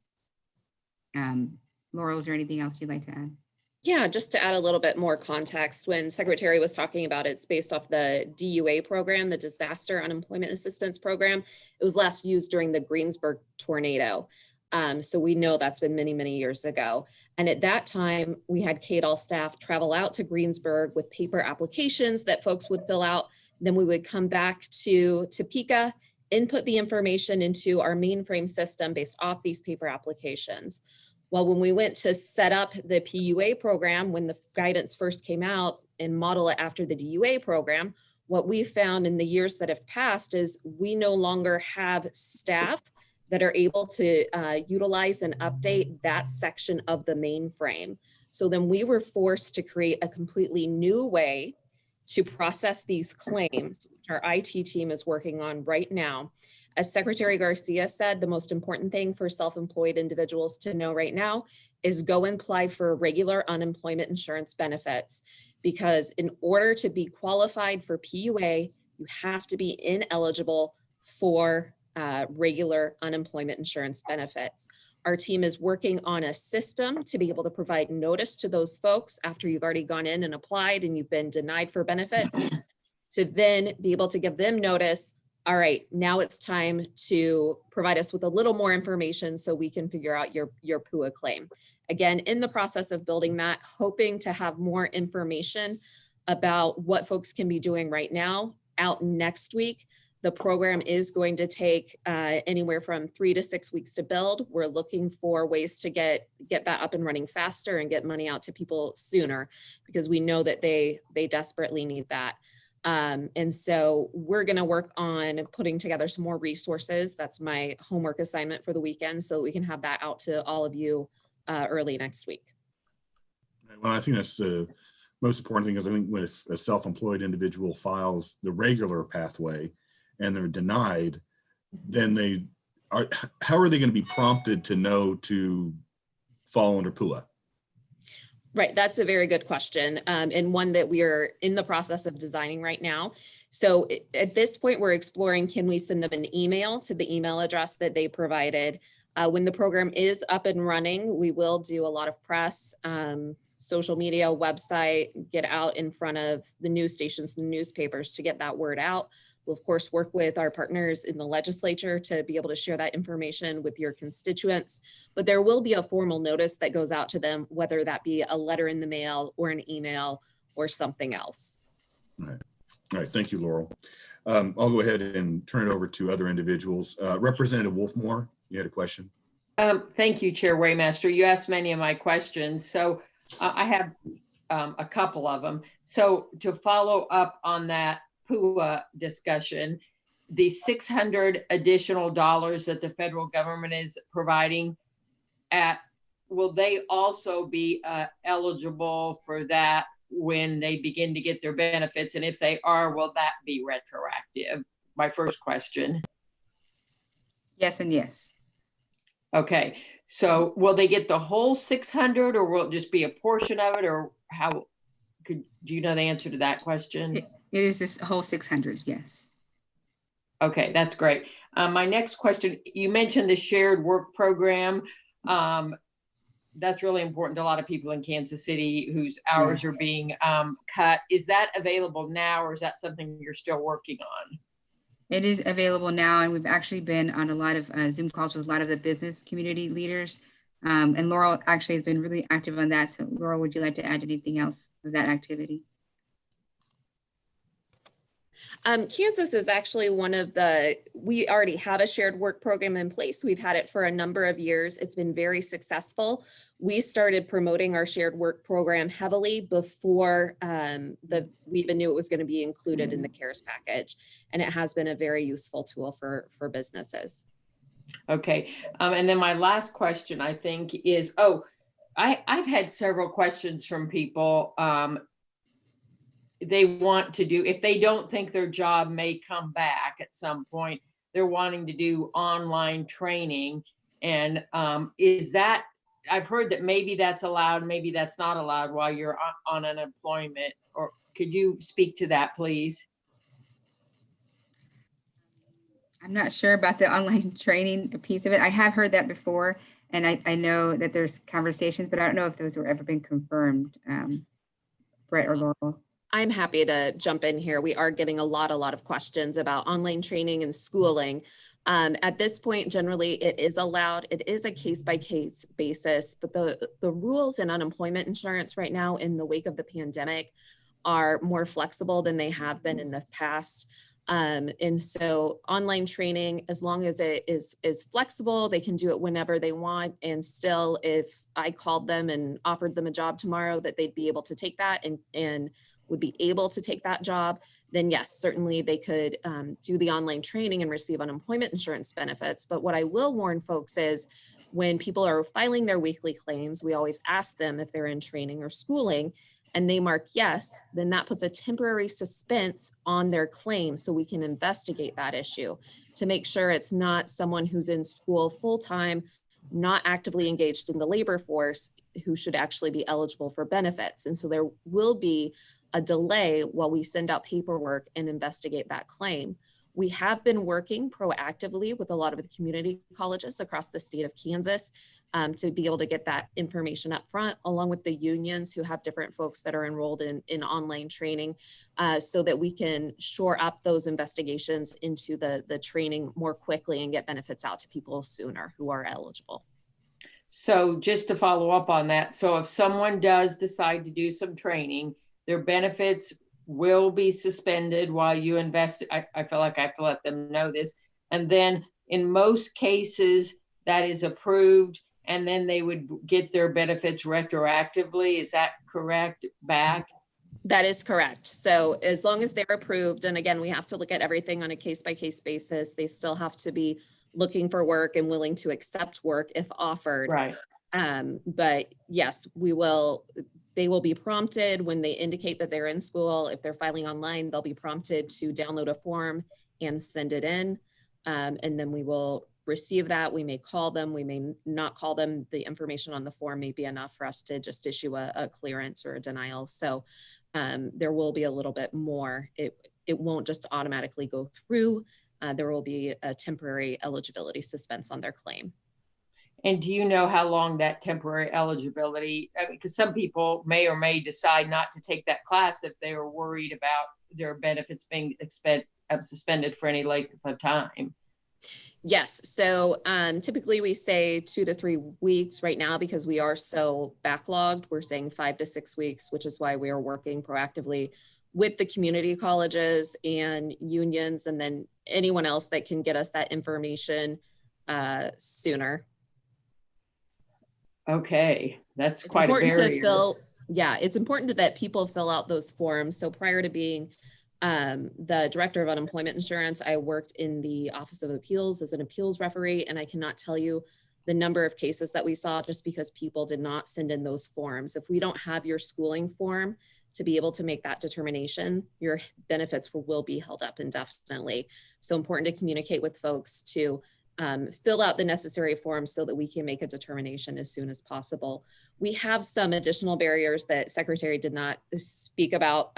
Laurel, is there anything else you'd like to add? Yeah, just to add a little bit more context, when Secretary was talking about it's based off the DUA program, the Disaster Unemployment Assistance Program. It was last used during the Greensburg tornado. So we know that's been many, many years ago. And at that time, we had KDOL staff travel out to Greensburg with paper applications that folks would fill out. Then we would come back to Topeka, input the information into our mainframe system based off these paper applications. Well, when we went to set up the PUA program, when the guidance first came out and model it after the DUA program, what we found in the years that have passed is we no longer have staff that are able to utilize and update that section of the mainframe. So then we were forced to create a completely new way to process these claims, which our IT team is working on right now. As Secretary Garcia said, the most important thing for self-employed individuals to know right now is go and apply for regular unemployment insurance benefits, because in order to be qualified for PUA, you have to be ineligible for regular unemployment insurance benefits. Our team is working on a system to be able to provide notice to those folks after you've already gone in and applied and you've been denied for benefits, to then be able to give them notice. All right, now it's time to provide us with a little more information so we can figure out your PUA claim. Again, in the process of building that, hoping to have more information about what folks can be doing right now out next week. The program is going to take anywhere from 3 to 6 weeks to build. We're looking for ways to get that up and running faster and get money out to people sooner, because we know that they desperately need that. And so we're going to work on putting together some more resources. That's my homework assignment for the weekend, so we can have that out to all of you early next week. Well, I think that's the most important thing, is I think when if a self-employed individual files the regular pathway and they're denied, then how are they going to be prompted to know to fall under PUA? Right, that's a very good question, and one that we are in the process of designing right now. So at this point, we're exploring, can we send them an email to the email address that they provided? When the program is up and running, we will do a lot of press, social media, website, get out in front of the news stations and newspapers to get that word out. We'll, of course, work with our partners in the legislature to be able to share that information with your constituents, but there will be a formal notice that goes out to them, whether that be a letter in the mail or an email or something else. All right. Thank you, Laurel. I'll go ahead and turn it over to other individuals. Representative Wolfmore, you had a question? Thank you, Chair Waymaster. You asked many of my questions, so I have a couple of them. So to follow up on that PUA discussion, the $600 additional that the federal government is providing, will they also be eligible for that when they begin to get their benefits? And if they are, will that be retroactive? My first question. Yes and yes. Okay, so will they get the whole 600, or will it just be a portion of it, or how? Do you know the answer to that question? It is this whole 600, yes. Okay, that's great. My next question, you mentioned the shared work program. That's really important to a lot of people in Kansas City whose hours are being cut. Is that available now, or is that something you're still working on? It is available now, and we've actually been on a lot of Zoom calls with a lot of the business community leaders. And Laurel actually has been really active on that. So Laurel, would you like to add anything else of that activity? Kansas is actually we already have a shared work program in place. We've had it for a number of years. It's been very successful. We started promoting our shared work program heavily before we even knew it was going to be included in the CARES package. And it has been a very useful tool for businesses. Okay. And then my last question, I think, is, I've had several questions from people. They want to do, if they don't think their job may come back at some point, they're wanting to do online training. And is that, I've heard that maybe that's allowed, maybe that's not allowed while you're on unemployment. Or could you speak to that, please? I'm not sure about the online training piece of it. I have heard that before, and I know that there's conversations, but I don't know if those were ever been confirmed. Brett or Laurel? I'm happy to jump in here. We are getting a lot of questions about online training and schooling. At this point, generally, it is allowed. It is a case-by-case basis, but the rules in unemployment insurance right now in the wake of the pandemic are more flexible than they have been in the past. And so online training, as long as it is flexible, they can do it whenever they want. And still, if I called them and offered them a job tomorrow, that they'd be able to take that and would be able to take that job, then yes, certainly they could do the online training and receive unemployment insurance benefits. But what I will warn folks is when people are filing their weekly claims, we always ask them if they're in training or schooling, and they mark yes, then that puts a temporary suspense on their claim so we can investigate that issue to make sure it's not someone who's in school full-time, not actively engaged in the labor force, who should actually be eligible for benefits. And so there will be a delay while we send out paperwork and investigate that claim. We have been working proactively with a lot of the community colleges across the state of Kansas to be able to get that information up front, along with the unions who have different folks that are enrolled in online training, so that we can shore up those investigations into the training more quickly and get benefits out to people sooner who are eligible. So just to follow up on that, so if someone does decide to do some training, their benefits will be suspended while you invest. I feel like I have to let them know this. And then in most cases that is approved, and then they would get their benefits retroactively. Is that correct? Back? That is correct. So as long as they're approved, and again, we have to look at everything on a case-by-case basis, they still have to be looking for work and willing to accept work if offered. Right. But yes, they will be prompted when they indicate that they're in school. If they're filing online, they'll be prompted to download a form and send it in. And then we will receive that. We may call them, we may not call them. The information on the form may be enough for us to just issue a clearance or a denial. So there will be a little bit more. It won't just automatically go through. There will be a temporary eligibility suspense on their claim. And do you know how long that temporary eligibility, because some people may or may decide not to take that class if they are worried about their benefits being suspended for any length of time? Yes. So typically we say 2 to 3 weeks right now because we are so backlogged. We're saying 5 to 6 weeks, which is why we are working proactively with the community colleges and unions, and then anyone else that can get us that information sooner. Okay, that's It's quite a important barrier. to fill. Yeah, it's important that people fill out those forms. So prior to being the director of unemployment insurance, I worked in the Office of Appeals as an appeals referee, and I cannot tell you the number of cases that we saw just because people did not send in those forms. If we don't have your schooling form to be able to make that determination, your benefits will be held up indefinitely. So important to communicate with folks to fill out the necessary forms so that we can make a determination as soon as possible. We have some additional barriers that Secretary did not speak about,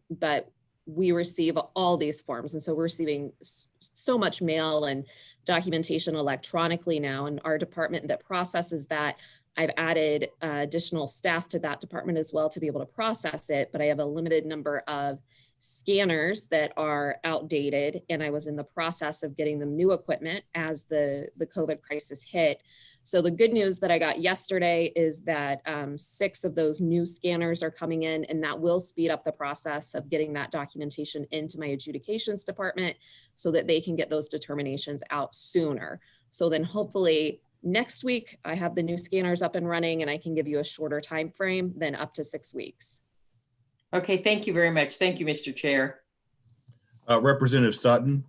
but we receive all these forms. And so we're receiving so much mail and documentation electronically now. And our department that processes that, I've added additional staff to that department as well to be able to process it, but I have a limited number of scanners that are outdated, and I was in the process of getting them new equipment as the COVID crisis hit. So the good news that I got yesterday is that 6 of those new scanners are coming in, and that will speed up the process of getting that documentation into my adjudications department so that they can get those determinations out sooner. So then hopefully next week I have the new scanners up and running and I can give you a shorter time frame than up to 6 weeks. Okay, thank you very much. Thank you, Mr. Chair. Representative Sutton.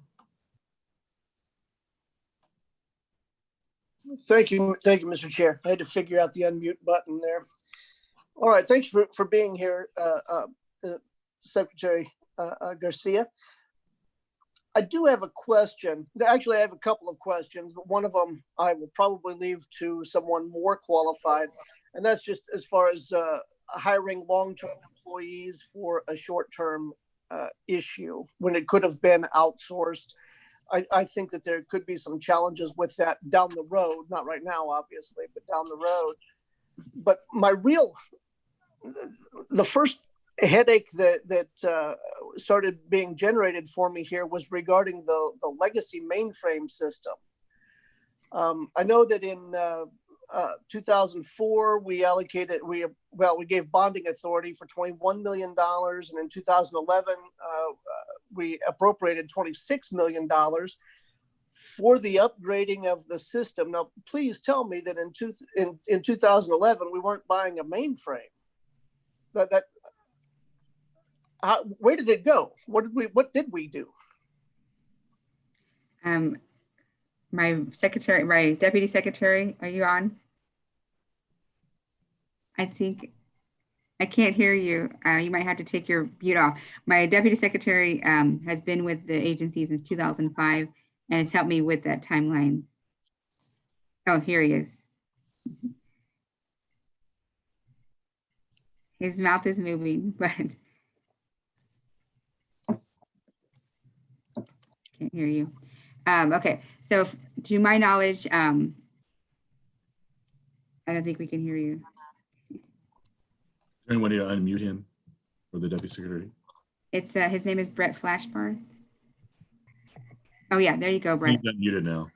Thank you, Mr. Chair. I had to figure out the unmute button there. All right, thank you for being here, Secretary Garcia. I do have a question. Actually, I have a couple of questions, but one of them I will probably leave to someone more qualified, and that's just as far as hiring long-term employees for a short-term issue when it could have been outsourced. I think that there could be some challenges with that down the road, not right now, obviously, but down the road. But the first headache that started being generated for me here was regarding the legacy mainframe system. I know that in 2004, we gave bonding authority for $21 million. And in 2011, we appropriated $26 million for the upgrading of the system. Now, please tell me that in 2011, we weren't buying a mainframe. Where did it go? What did we do? My deputy secretary, are you on? I think I can't hear you. You might have to take your mute off. My deputy secretary has been with the agency since 2005 and has helped me with that timeline. Oh, here he is. His mouth is moving, but can't hear you. Okay, so to my knowledge, I don't think we can hear you. Anyone need to unmute him or the deputy secretary? It's his name is Brett Flashbar. Oh yeah, there you go, Brett. He's unmuted now.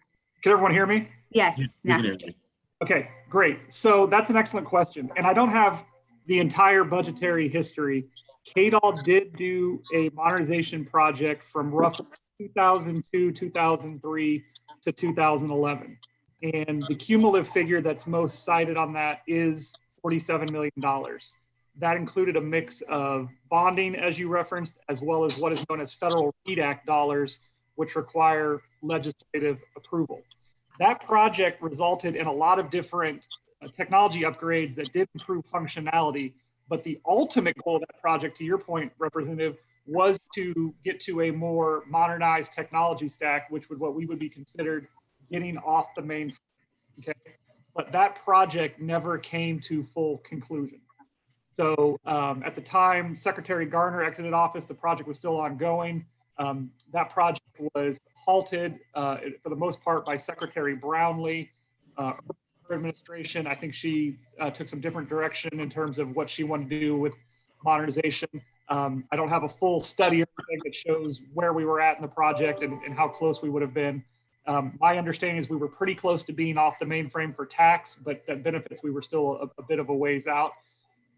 Can everyone hear me? Yes. We Now. can hear you. Okay, great. So that's an excellent question. And I don't have the entire budgetary history. KDOL did do a modernization project from roughly 2002, 2003 to 2011. And the cumulative figure that's most cited on that is $47 million. That included a mix of bonding, as you referenced, as well as what is known as federal READ Act dollars, which require legislative approval. That project resulted in a lot of different technology upgrades that did improve functionality, but the ultimate goal of that project, to your point, Representative, was to get to a more modernized technology stack, which would what we would be considered getting off the main. Okay, but that project never came to full conclusion. So at the time Secretary Garner exited office, the project was still ongoing. That project was halted for the most part by Secretary Brownlee. Her administration, I think she took some different direction in terms of what she wanted to do with modernization. I don't have a full study or anything that shows where we were at in the project and how close we would have been. My understanding is we were pretty close to being off the mainframe for tax, but that benefits, we were still a bit of a ways out.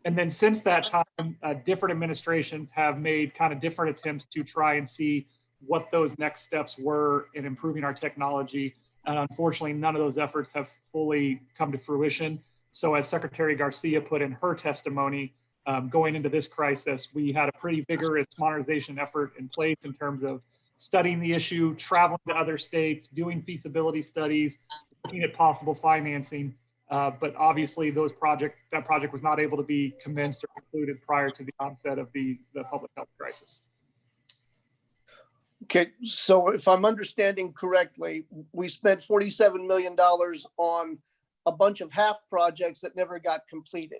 And then since that time, different administrations have made kind of different attempts to try and see what those next steps were in improving our technology. And unfortunately, none of those efforts have fully come to fruition. So as Secretary Garcia put in her testimony, going into this crisis, we had a pretty vigorous modernization effort in place in terms of studying the issue, traveling to other states, doing feasibility studies, looking at possible financing. But obviously that project was not able to be commenced or concluded prior to the onset of the public health crisis. Okay, so if I'm understanding correctly, we spent $47 million on a bunch of half projects that never got completed.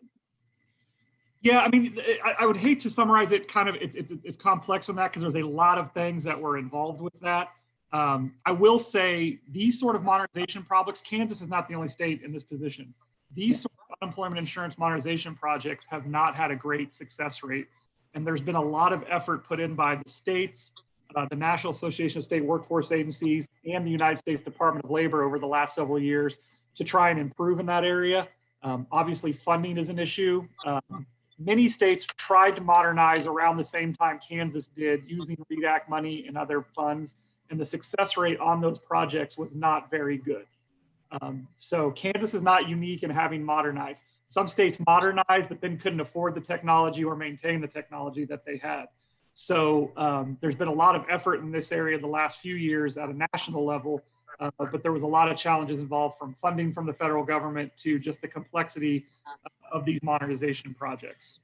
Yeah, I mean, I would hate to summarize it. Kind of, it's complex on that because there's a lot of things that were involved with that. I will say these sort of modernization projects, Kansas is not the only state in this position. These sort of unemployment insurance modernization projects have not had a great success rate. And there's been a lot of effort put in by the states, the National Association of State Workforce Agencies, and the United States Department of Labor over the last several years to try and improve in that area. Obviously, funding is an issue. Many states tried to modernize around the same time Kansas did, using READ Act money and other funds, and the success rate on those projects was not very good. So Kansas is not unique in having modernized. Some states modernized, but then couldn't afford the technology or maintain the technology that they had. So there's been a lot of effort in this area the last few years at a national level, but there was a lot of challenges involved, from funding from the federal government to just the complexity of these modernization projects.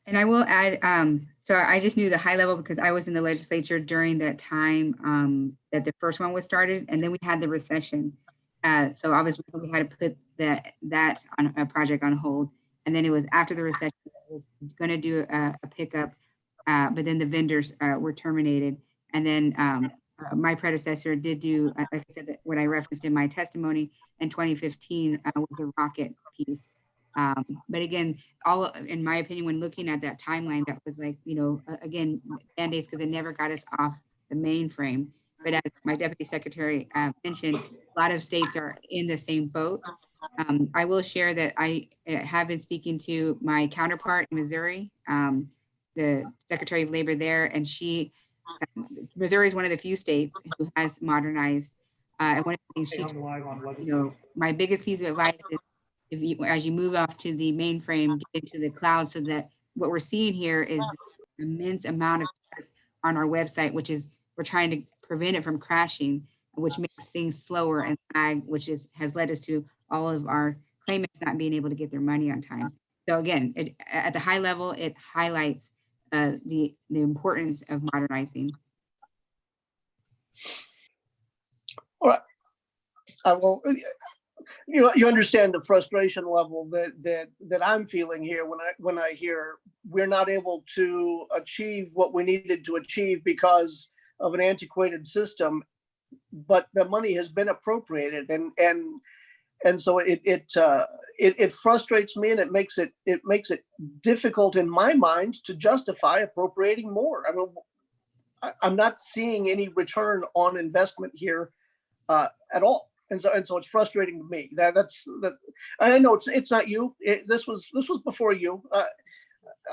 And I will add, so I just knew the high level because I was in the legislature during that time that the first one was started, and then we had the recession. So obviously we had to put that on a project on hold. And then it was after the recession that was going to do a pickup, but then the vendors were terminated. And then my predecessor did do, like I said, what I referenced in my testimony in 2015 was a rocket piece. But again, all in my opinion, when looking at that timeline, that was like, again, band-aids because it never got us off the mainframe. But as my deputy secretary mentioned, a lot of states are in the same boat. I will share that I have been speaking to my counterpart in Missouri, the Secretary of Labor there, and Missouri is one of the few states who has modernized. And one of the things Hey, I'm live on Legislature. you know, my biggest piece of advice is as you move off to the mainframe, get into the cloud, so that what we're seeing here is immense amount of on our website, which is we're trying to prevent it from crashing, which makes things slower and lag, which has led us to all of our claimants not being able to get their money on time. So again, at the high level, it highlights the importance of modernizing. All right. I will. You understand the frustration level that I'm feeling here when I hear we're not able to achieve what we needed to achieve because of an antiquated system, but the money has been appropriated, and so it frustrates me, and it makes it difficult in my mind to justify appropriating more. I mean, I'm not seeing any return on investment here at all. And so it's frustrating to me. That's I know it's not you. This was before you.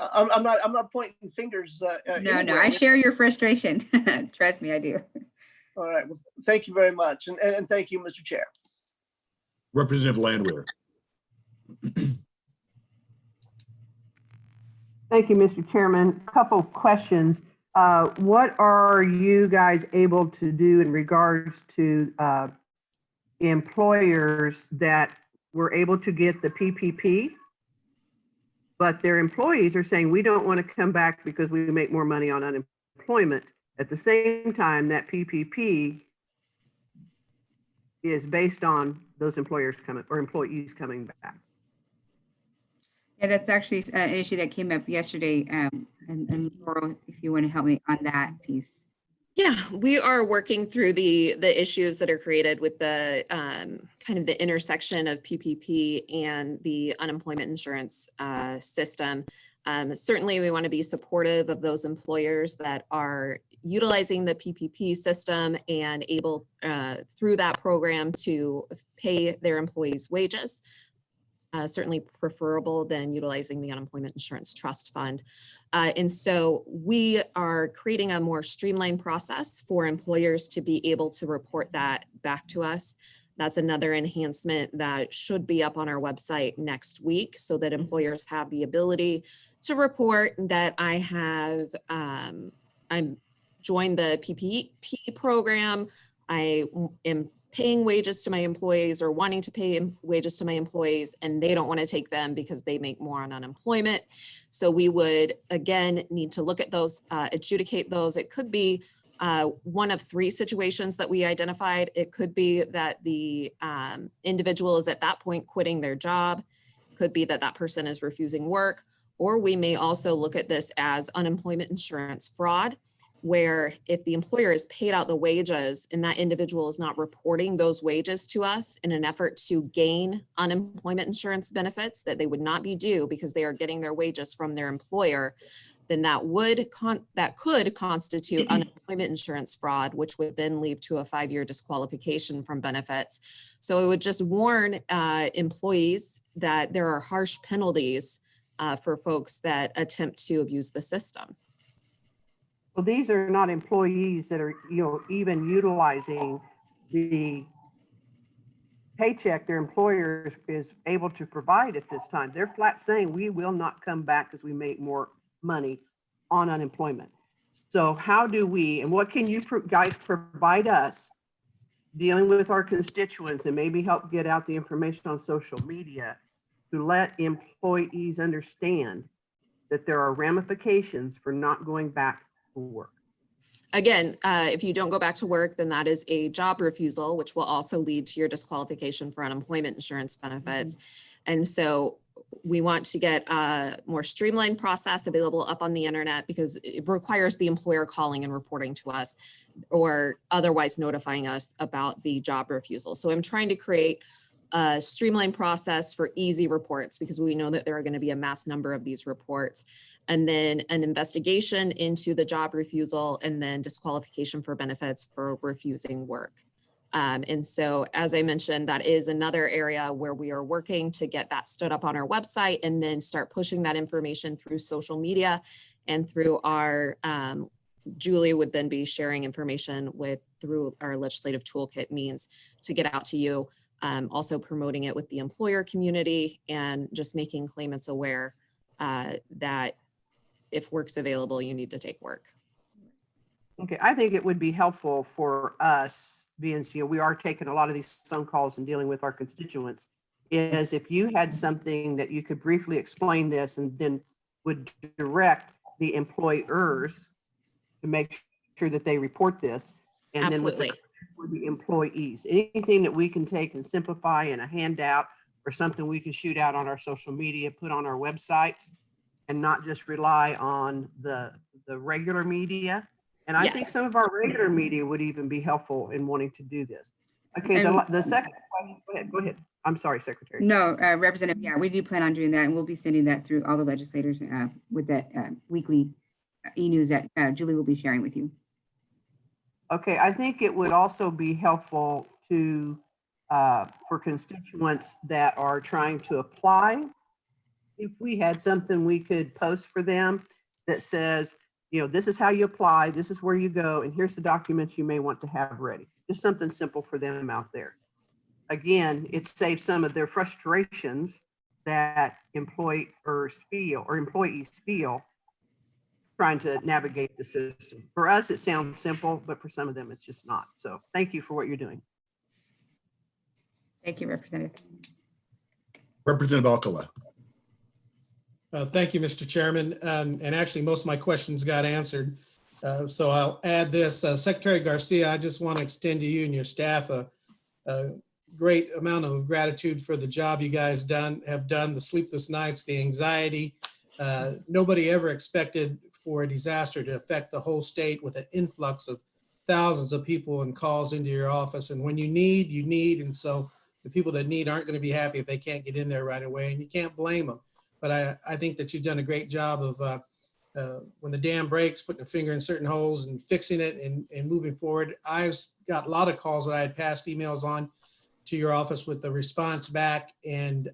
I'm not pointing fingers. No, I share your frustration. Trust me, I do. All right. Well, thank you very much, and thank you, Mr. Chair. Representative Landwehr. Thank you, Mr. Chairman. Couple questions. What are you guys able to do in regards to employers that were able to get the PPP, but their employees are saying, we don't want to come back because we make more money on unemployment? At the same time, that PPP is based on those employers coming or employees coming back. Yeah, that's actually an issue that came up yesterday. And Laurel, if you want to help me on that piece. Yeah, we are working through the issues that are created with the kind of the intersection of PPP and the unemployment insurance system. Certainly, we want to be supportive of those employers that are utilizing the PPP system and able through that program to pay their employees' wages. Certainly preferable than utilizing the unemployment insurance trust fund. And so we are creating a more streamlined process for employers to be able to report that back to us. That's another enhancement that should be up on our website next week, so that employers have the ability to report that I'm joined the PPP program. I am paying wages to my employees or wanting to pay wages to my employees, and they don't want to take them because they make more on unemployment. So we would, again, need to look at those, adjudicate those. It could be one of three situations that we identified. It could be that the individual is at that point quitting their job. It could be that that person is refusing work, or we may also look at this as unemployment insurance fraud, where if the employer has paid out the wages and that individual is not reporting those wages to us in an effort to gain unemployment insurance benefits that they would not be due because they are getting their wages from their employer, then that could constitute unemployment insurance fraud, which would then lead to a 5-year disqualification from benefits. So it would just warn employees that there are harsh penalties for folks that attempt to abuse the system. Well, these are not employees that are, even utilizing the paycheck their employer is able to provide at this time. They're flat saying we will not come back because we make more money on unemployment. So how do we, and what can you guys provide us dealing with our constituents and maybe help get out the information on social media to let employees understand that there are ramifications for not going back to work? Again, if you don't go back to work, then that is a job refusal, which will also lead to your disqualification for unemployment insurance benefits. And so we want to get a more streamlined process available up on the internet, because it requires the employer calling and reporting to us or otherwise notifying us about the job refusal. So I'm trying to create a streamlined process for easy reports, because we know that there are going to be a mass number of these reports, and then an investigation into the job refusal, and then disqualification for benefits for refusing work. And so, as I mentioned, that is another area where we are working to get that stood up on our website and then start pushing that information through social media and through our, Julie would then be sharing information through our legislative toolkit means to get out to you. Also promoting it with the employer community and just making claimants aware that if work's available, you need to take work. Okay, I think it would be helpful for us, being, we are taking a lot of these phone calls and dealing with our constituents, is if you had something that you could briefly explain this and then would direct the employers to make sure that they report this. And then with the employees, anything that we can take and simplify in a handout or something we can shoot out on our social media, put on our websites, and not just rely on the regular media. And I think some of our regular media would even be helpful in wanting to do this. Okay, the second question, go ahead. I'm sorry, Secretary. No, Representative, yeah, we do plan on doing that, and we'll be sending that through all the legislators with that weekly e-news that Julie will be sharing with you. Okay, I think it would also be helpful to for constituents that are trying to apply, if we had something we could post for them that says, this is how you apply, this is where you go, and here's the documents you may want to have ready. Just something simple for them out there. Again, it saves some of their frustrations that employees feel trying to navigate the system. For us, it sounds simple, but for some of them, it's just not. So thank you for what you're doing. Thank you, Representative. Representative Alcala. Thank you, Mr. Chairman. And actually, most of my questions got answered. So I'll add this. Secretary Garcia, I just want to extend to you and your staff a great amount of gratitude for the job you guys have done, the sleepless nights, the anxiety. Nobody ever expected for a disaster to affect the whole state with an influx of thousands of people and calls into your office. And when you need, you need. And so the people that need aren't going to be happy if they can't get in there right away, and you can't blame them. But I think that you've done a great job of when the dam breaks, putting a finger in certain holes and fixing it and moving forward. I've got a lot of calls that I had passed emails on to your office with the response back. And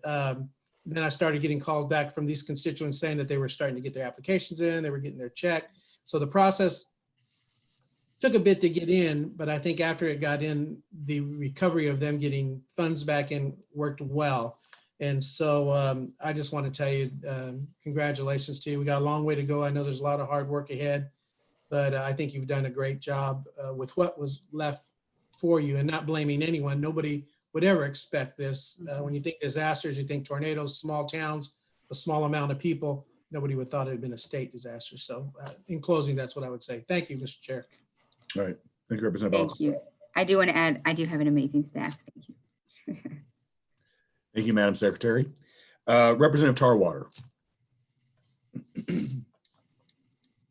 then I started getting called back from these constituents saying that they were starting to get their applications in, they were getting their check. So the process took a bit to get in, but I think after it got in, the recovery of them getting funds back in worked well. And so I just want to tell you, congratulations to you. We got a long way to go. I know there's a lot of hard work ahead, but I think you've done a great job with what was left for you, and not blaming anyone. Nobody would ever expect this. When you think disasters, you think tornadoes, small towns, a small amount of people. Nobody would have thought it had been a state disaster. So in closing, that's what I would say. Thank you, Mr. Chair. All right. Thank you, Representative. Thank you. I do want to add, I do have an amazing staff. Thank you. Thank you, Madam Secretary. Representative Tarwater.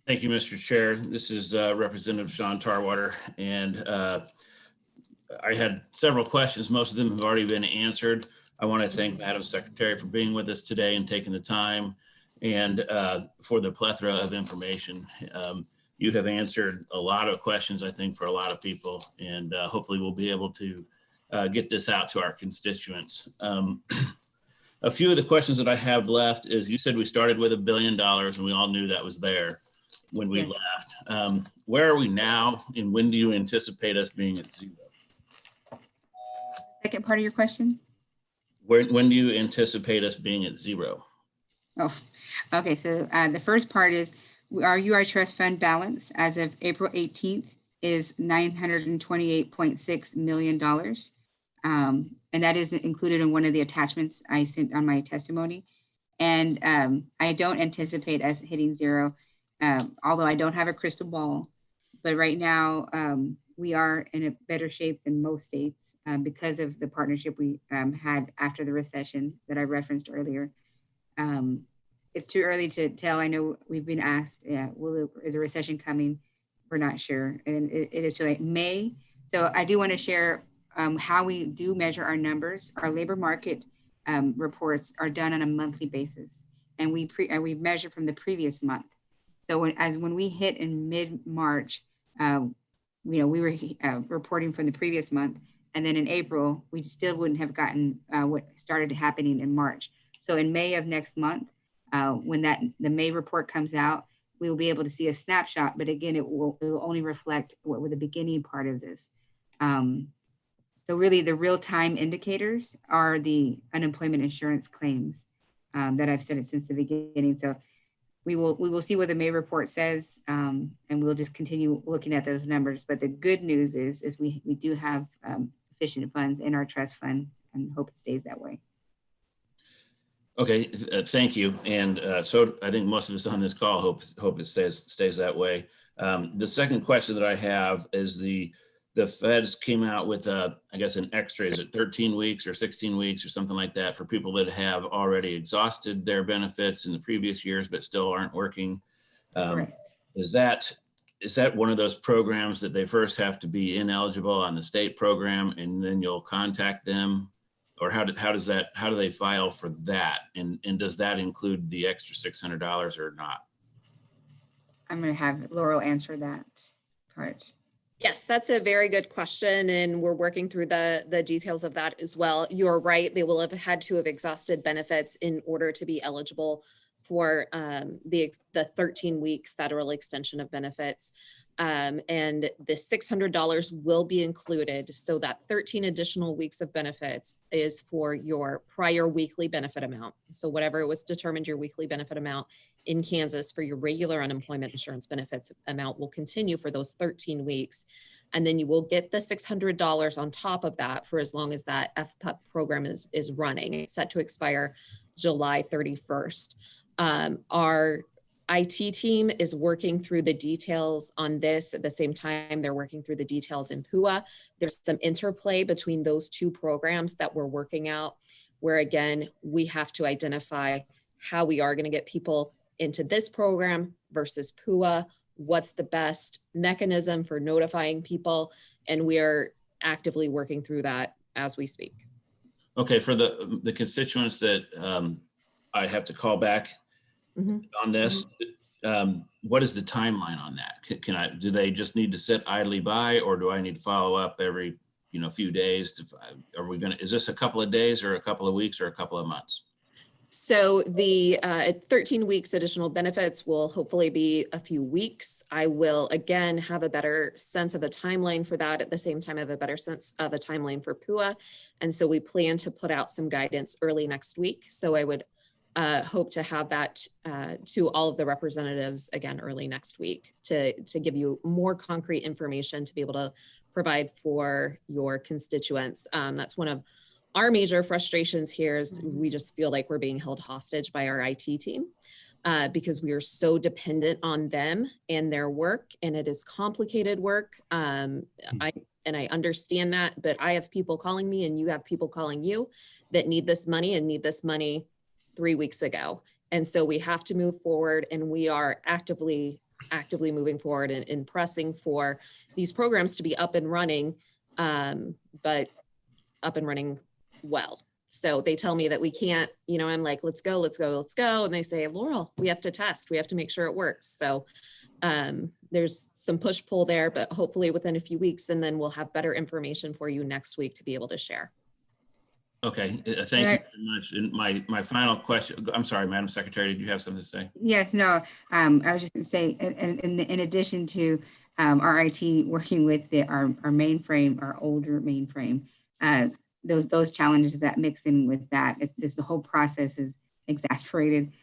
Thank you, Mr. Chair. This is Representative Sean Tarwater, and I had several questions. Most of them have already been answered. I want to thank Madam Secretary for being with us today and taking the time, and for the plethora of information. You have answered a lot of questions, I think, for a lot of people, and hopefully we'll be able to get this out to our constituents. A few of the questions that I have left is, you said we started with $1 billion and we all knew that was there when we left. Where are we now, and when do you anticipate us being at zero? Second part of your question? When do you anticipate us being at zero? Oh, okay. So the first part is our UR Trust Fund balance as of April 18th is $928.6 million. And that is included in one of the attachments I sent on my testimony. And I don't anticipate us hitting zero, although I don't have a crystal ball. But right now, we are in a better shape than most states because of the partnership we had after the recession that I referenced earlier. It's too early to tell. I know we've been asked, is a recession coming? We're not sure. And it is too late. May. So I do want to share how we do measure our numbers. Our labor market reports are done on a monthly basis, and we measure from the previous month. So when we hit in mid-March, we were reporting from the previous month. And then in April, we still wouldn't have gotten what started happening in March. So in May of next month, when the May report comes out, we will be able to see a snapshot. But again, it will only reflect what were the beginning part of this. So really the real-time indicators are the unemployment insurance claims that I've said it since the beginning. So we will see what the May report says, and we'll just continue looking at those numbers. But the good news is we do have sufficient funds in our trust fund, and hope it stays that way. Okay, thank you. And so I think most of us on this call hope it stays that way. The second question that I have is the feds came out with I guess an extra, is it 13 weeks or 16 weeks or something like that for people that have already exhausted their benefits in the previous years but still aren't working. Is that one of those programs that they first have to be ineligible on the state program and then you'll contact them? Or how do they file for that? And does that include the extra $600 or not? I'm going to have Laurel answer that part. Yes, that's a very good question. And we're working through the details of that as well. You're right. They will have had to have exhausted benefits in order to be eligible for the 13-week federal extension of benefits. And the $600 will be included. So that 13 additional weeks of benefits is for your prior weekly benefit amount. So whatever it was determined your weekly benefit amount in Kansas for your regular unemployment insurance benefits amount will continue for those 13 weeks. And then you will get the $600 on top of that for as long as that FPUP program is running. It's set to expire July 31st. Our IT team is working through the details on this. At the same time, they're working through the details in PUA. There's some interplay between those two programs that we're working out, where again, we have to identify how we are going to get people into this program versus PUA. What's the best mechanism for notifying people? And we are actively working through that as we speak. Okay, for the constituents that I have to call back on this, what is the timeline on that? Do they just need to sit idly by, or do I need to follow up every few days? Is this a couple of days or a couple of weeks or a couple of months? So the 13 weeks additional benefits will hopefully be a few weeks. I will again have a better sense of a timeline for that. At the same time, I have a better sense of a timeline for PUA. And so we plan to put out some guidance early next week. So I would hope to have that to all of the representatives again early next week to give you more concrete information to be able to provide for your constituents. That's one of our major frustrations here is we just feel like we're being held hostage by our IT team because we are so dependent on them and their work, and it is complicated work. I understand that, but I have people calling me and you have people calling you that need this money and need this money 3 weeks ago. And so we have to move forward, and we are actively moving forward and pressing for these programs to be up and running, but up and running well. So they tell me that we can't, I'm like, let's go. And they say, Laurel, we have to test. We have to make sure it works. So there's some push pull there, but hopefully within a few weeks, and then we'll have better information for you next week to be able to share. Okay, thank you very much. And my final question, I'm sorry, Madam Secretary, did you have something to say? Yes, no, I was just going to say, in addition to our IT working with our mainframe, our older mainframe, those challenges that mix in with that, the whole process is exasperated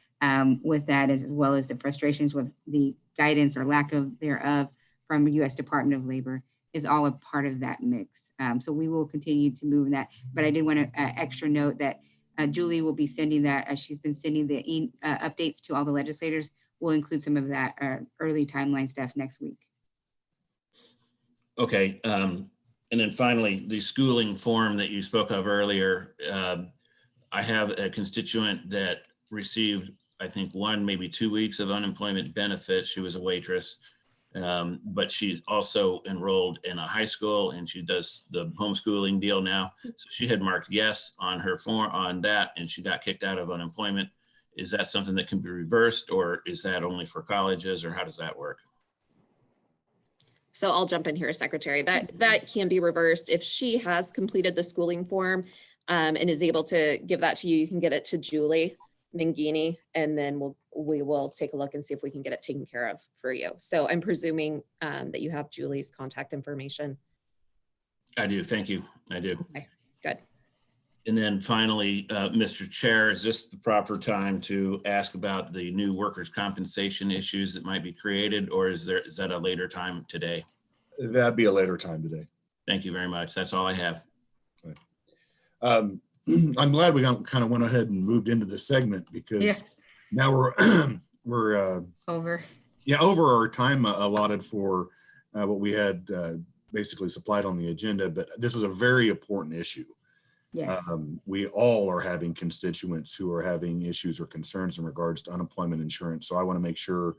with that, as well as the frustrations with the guidance or lack of thereof from the U.S. Department of Labor is all a part of that mix. So we will continue to move in that. But I did want to extra note that Julie will be sending that, she's been sending the updates to all the legislators. We'll include some of that early timeline stuff next week. Okay. And then finally, the schooling form that you spoke of earlier, I have a constituent that received, I think, 1, maybe 2 weeks of unemployment benefits. She was a waitress, but she's also enrolled in a high school and she does the homeschooling deal now. So she had marked yes on her form on that, and she got kicked out of unemployment. Is that something that can be reversed, or is that only for colleges, or how does that work? So I'll jump in here, Secretary. That can be reversed. If she has completed the schooling form and is able to give that to you, you can get it to Julie Mangini, and then we will take a look and see if we can get it taken care of for you. So I'm presuming that you have Julie's contact information. I do. Thank you. I do. Okay, good. And then finally, Mr. Chair, is this the proper time to ask about the new workers' compensation issues that might be created, or is that a later time today? That'd be a later time today. Thank you very much. That's all I have. I'm glad we kind of went ahead and moved into this segment because Yes, now we're over. over our time allotted for what we had basically supplied on the agenda. But this is a very important issue. Yes. We all are having constituents who are having issues or concerns in regards to unemployment insurance. So I want to make sure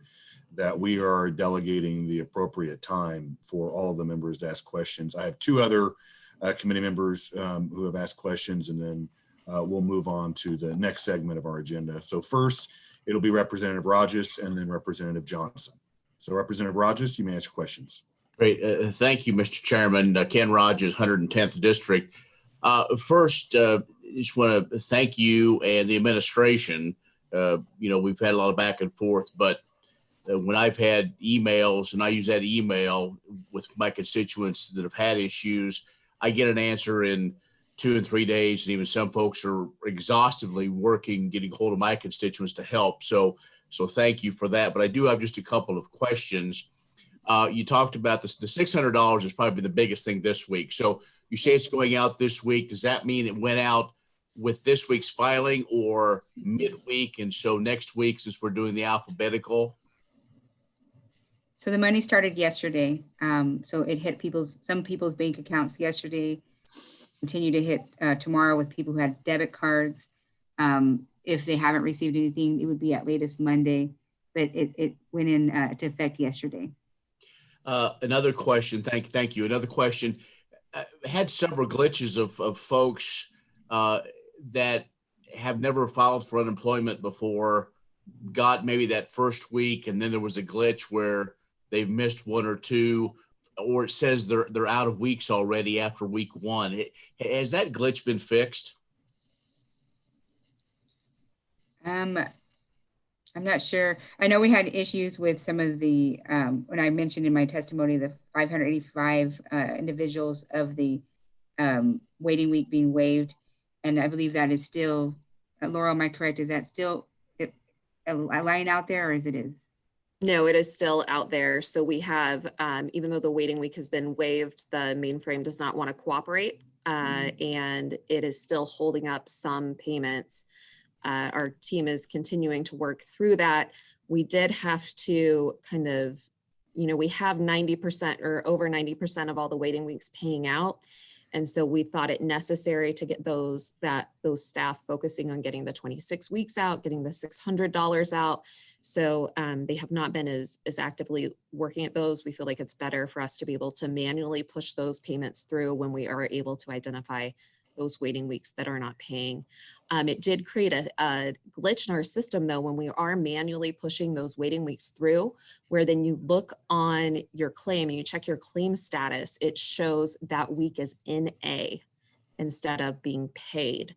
that we are delegating the appropriate time for all of the members to ask questions. I have two other committee members who have asked questions, and then we'll move on to the next segment of our agenda. So first, it'll be Representative Rogers and then Representative Johnson. So Representative Rogers, you may ask questions. Great. Thank you, Mr. Chairman. Ken Rogers, 110th District. First, just want to thank you and the administration. We've had a lot of back and forth, but when I've had emails, and I use that email with my constituents that have had issues, I get an answer in 2 and 3 days. And even some folks are exhaustively working, getting hold of my constituents to help. So thank you for that. But I do have just a couple of questions. You talked about this, the $600 is probably the biggest thing this week. So you say it's going out this week. Does that mean it went out with this week's filing or midweek? And so next week, since we're doing the alphabetical? So the money started yesterday. So it hit some people's bank accounts yesterday, continue to hit tomorrow with people who had debit cards. If they haven't received anything, it would be at latest Monday, but it went in to effect yesterday. Another question. Thank you. Another question. Had several glitches of folks that have never filed for unemployment before, got maybe that first week, and then there was a glitch where they've missed one or two, or it says they're out of weeks already after week one. Has that glitch been fixed? I'm not sure. I know we had issues with some of the, when I mentioned in my testimony, the 585 individuals of the waiting week being waived. And I believe that is still, Laura, am I correct? Is that still a line out there, or is it is? No, it is still out there. So we have, even though the waiting week has been waived, the mainframe does not want to cooperate, and it is still holding up some payments. Our team is continuing to work through that. We did have to kind of, we have 90% or over 90% of all the waiting weeks paying out. And so we thought it necessary to get those staff focusing on getting the 26 weeks out, getting the $600 out. So they have not been as actively working at those. We feel like it's better for us to be able to manually push those payments through when we are able to identify those waiting weeks that are not paying. It did create a glitch in our system though, when we are manually pushing those waiting weeks through, where then you look on your claim and you check your claim status, it shows that week is NA instead of being paid.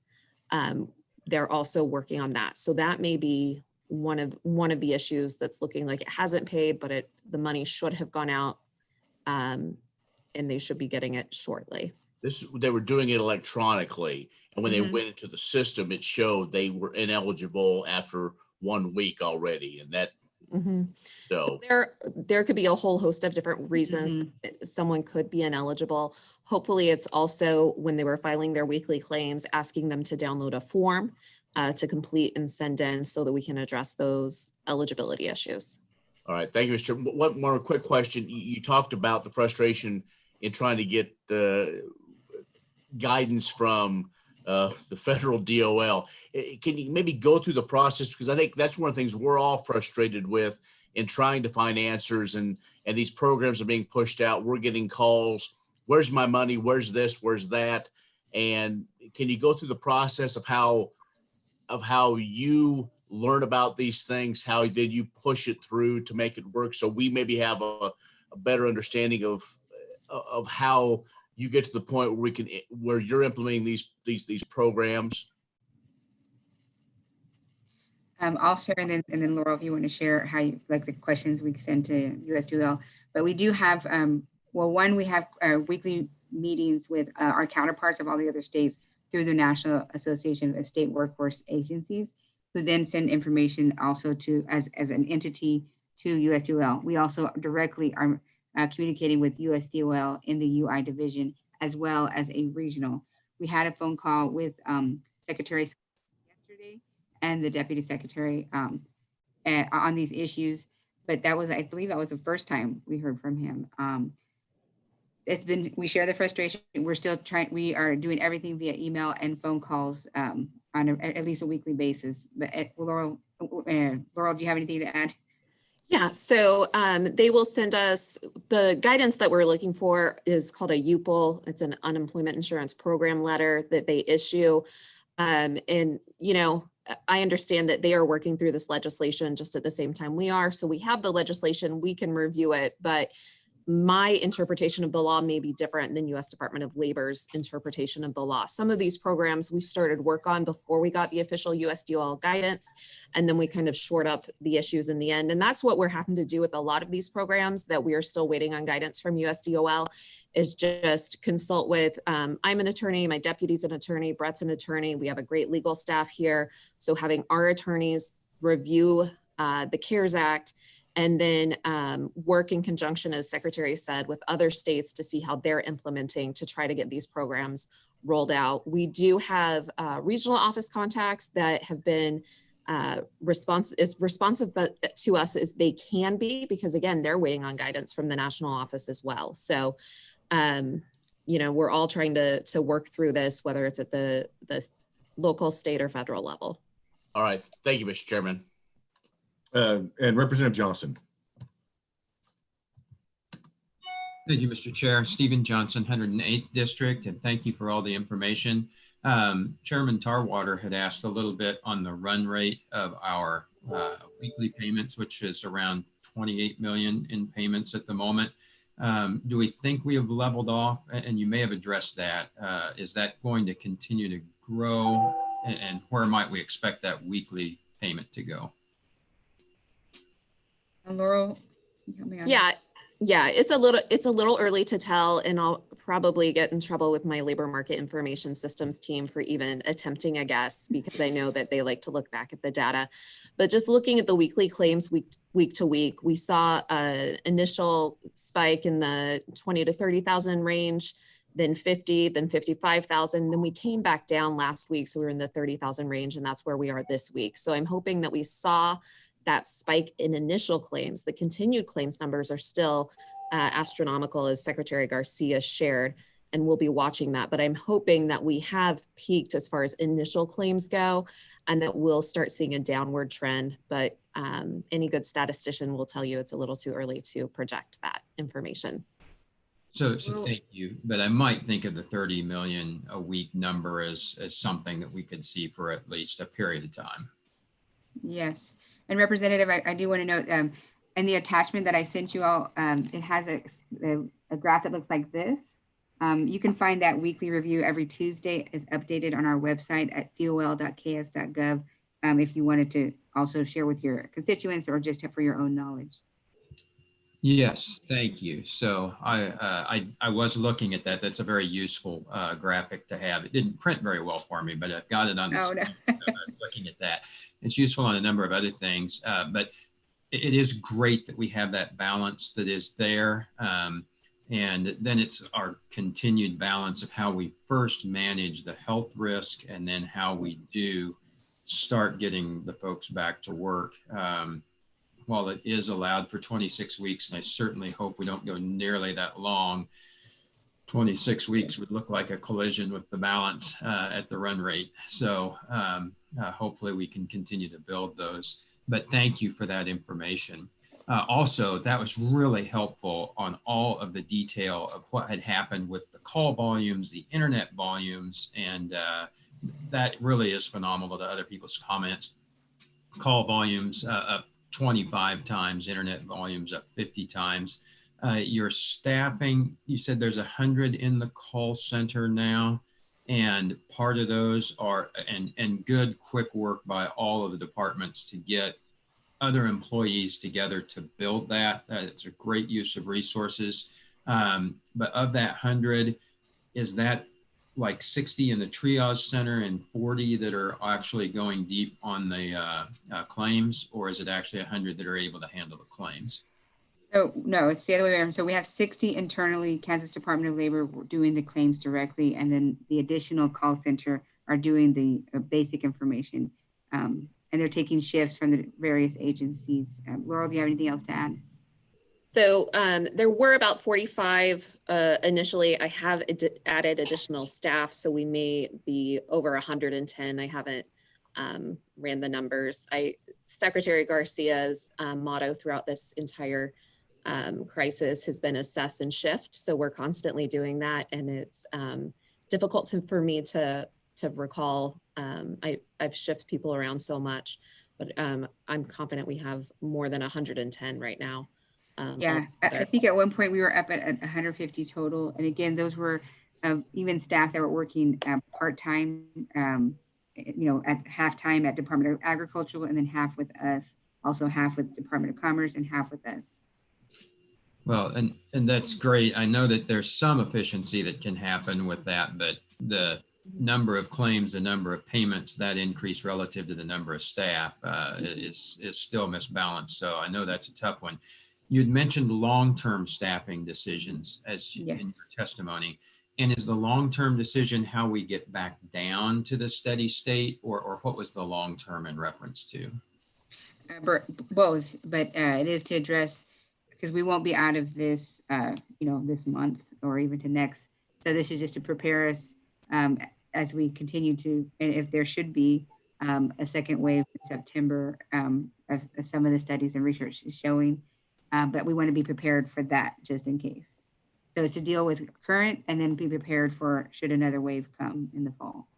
They're also working on that. So that may be one of the issues that's looking like it hasn't paid, but the money should have gone out, and they should be getting it shortly. They were doing it electronically, and when they went into the system, it showed they were ineligible after 1 week already, and that. So there could be a whole host of different reasons someone could be ineligible. Hopefully, it's also when they were filing their weekly claims, asking them to download a form to complete and send in, so that we can address those eligibility issues. All right, thank you, Mr. One more quick question. You talked about the frustration in trying to get guidance from the federal DOL. Can you maybe go through the process? Because I think that's one of the things we're all frustrated with in trying to find answers, and these programs are being pushed out. We're getting calls, where's my money? Where's this? Where's that? And can you go through the process of how you learn about these things? How did you push it through to make it work? So we maybe have a a better understanding of how you get to the point where you're implementing these programs? I'll share, and then Laurel, if you want to share how you like the questions we send to USDOL. But we do have, one, we have weekly meetings with our counterparts of all the other states through the National Association of State Workforce Agencies, who then send information also to as an entity to USDOL. We also directly are communicating with USDOL in the UI division as well as a regional. We had a phone call with Secretary yesterday and the Deputy Secretary on these issues, but that was, I believe that was the first time we heard from him. We share the frustration. We're still trying, we are doing everything via email and phone calls on at least a weekly basis. But Laurel, do you have anything to add? Yeah, so they will send us, the guidance that we're looking for is called a UPL. It's an unemployment insurance program letter that they issue. And, you know, I understand that they are working through this legislation just at the same time we are. So we have the legislation, we can review it, but my interpretation of the law may be different than U.S. Department of Labor's interpretation of the law. Some of these programs we started work on before we got the official USDOL guidance, and then we kind of shored up the issues in the end. And that's what we're having to do with a lot of these programs that we are still waiting on guidance from USDOL, is just consult with, I'm an attorney, my deputy's an attorney, Brett's an attorney. We have a great legal staff here. So having our attorneys review the CARES Act, and then work in conjunction, as Secretary said, with other states to see how they're implementing to try to get these programs rolled out. We do have regional office contacts that have been responsive to us as they can be, because again, they're waiting on guidance from the national office as well. So, you know, we're all trying to work through this, whether it's at the local, state, or federal level. All right. Thank you, Mr. Chairman. And Representative Johnson. Thank you, Mr. Chair. Stephen Johnson, 108th District, and thank you for all the information. Chairman Tarwater had asked a little bit on the run rate of our weekly payments, which is around 28 million in payments at the moment. Do we think we have leveled off? And you may have addressed that. Is that going to continue to grow? And where might we expect that weekly payment to go? Laurel, help me on Yeah, it's a little early to tell, and I'll probably get in trouble with my labor market information systems team for even attempting a guess, because I know that they like to look back at the data. But just looking at the weekly claims week to week, we saw an initial spike in the 20 to 30,000 range, then 50, then 55,000. Then we came back down last week, so we were in the 30,000 range, and that's where we are this week. So I'm hoping that we saw that spike in initial claims. The continued claims numbers are still astronomical, as Secretary Garcia shared, and we'll be watching that. But I'm hoping that we have peaked as far as initial claims go, and that we'll start seeing a downward trend. But any good statistician will tell you it's a little too early to project that information. So thank you, but I might think of the 30 million a week number as something that we could see for at least a period of time. Yes. And Representative, I do want to note, in the attachment that I sent you all, it has a graph that looks like this. You can find that weekly review every Tuesday is updated on our website at dol.ks.gov if you wanted to also share with your constituents or just for your own knowledge. Yes, thank you. So I was looking at that. That's a very useful graphic to have. It didn't print very well for me, but I've got it on the screen. No. I was looking at that. It's useful on a number of other things, but it is great that we have that balance that is there. And then it's our continued balance of how we first manage the health risk and then how we do start getting the folks back to work. While it is allowed for 26 weeks, and I certainly hope we don't go nearly that long, 26 weeks would look like a collision with the balance at the run rate. So hopefully we can continue to build those. But thank you for that information. Also, that was really helpful on all of the detail of what had happened with the call volumes, the internet volumes, and that really is phenomenal to other people's comments. Call volumes up 25 times, internet volumes up 50 times. Your staffing, you said there's 100 in the call center now, and part of those are, and good quick work by all of the departments to get other employees together to build that. It's a great use of resources. But of that 100, is that like 60 in the triage center and 40 that are actually going deep on the claims, or is it actually 100 that are able to handle the claims? So no, it's the other way around. So we have 60 internally, Kansas Department of Labor doing the claims directly, and then the additional call center are doing the basic information. And they're taking shifts from the various agencies. Laurel, do you have anything else to add? So there were about 45 initially. I have added additional staff, so we may be over 110. I haven't ran the numbers. Secretary Garcia's motto throughout this entire crisis has been assess and shift. So we're constantly doing that, and it's difficult for me to recall. I've shifted people around so much, but I'm confident we have more than 110 right now. Yeah, I think at one point we were up at 150 total. And again, those were even staff that were working part-time, at half-time at Department of Agriculture, and then half with us, also half with Department of Commerce and half with us. Well, and that's great. I know that there's some efficiency that can happen with that, but the number of claims, the number of payments, that increase relative to the number of staff is still misbalanced. So I know that's a tough one. You'd mentioned long-term staffing decisions as in your testimony. And is the long-term decision how we get back down to the steady state, or what was the long-term in reference to? Both, but it is to address, because we won't be out of this, this month or even to next. So this is just to prepare us as we continue to, and if there should be a second wave in September of some of the studies and research is showing, but we want to be prepared for that just in case. So it's to deal with current and then be prepared for should another wave come in the fall.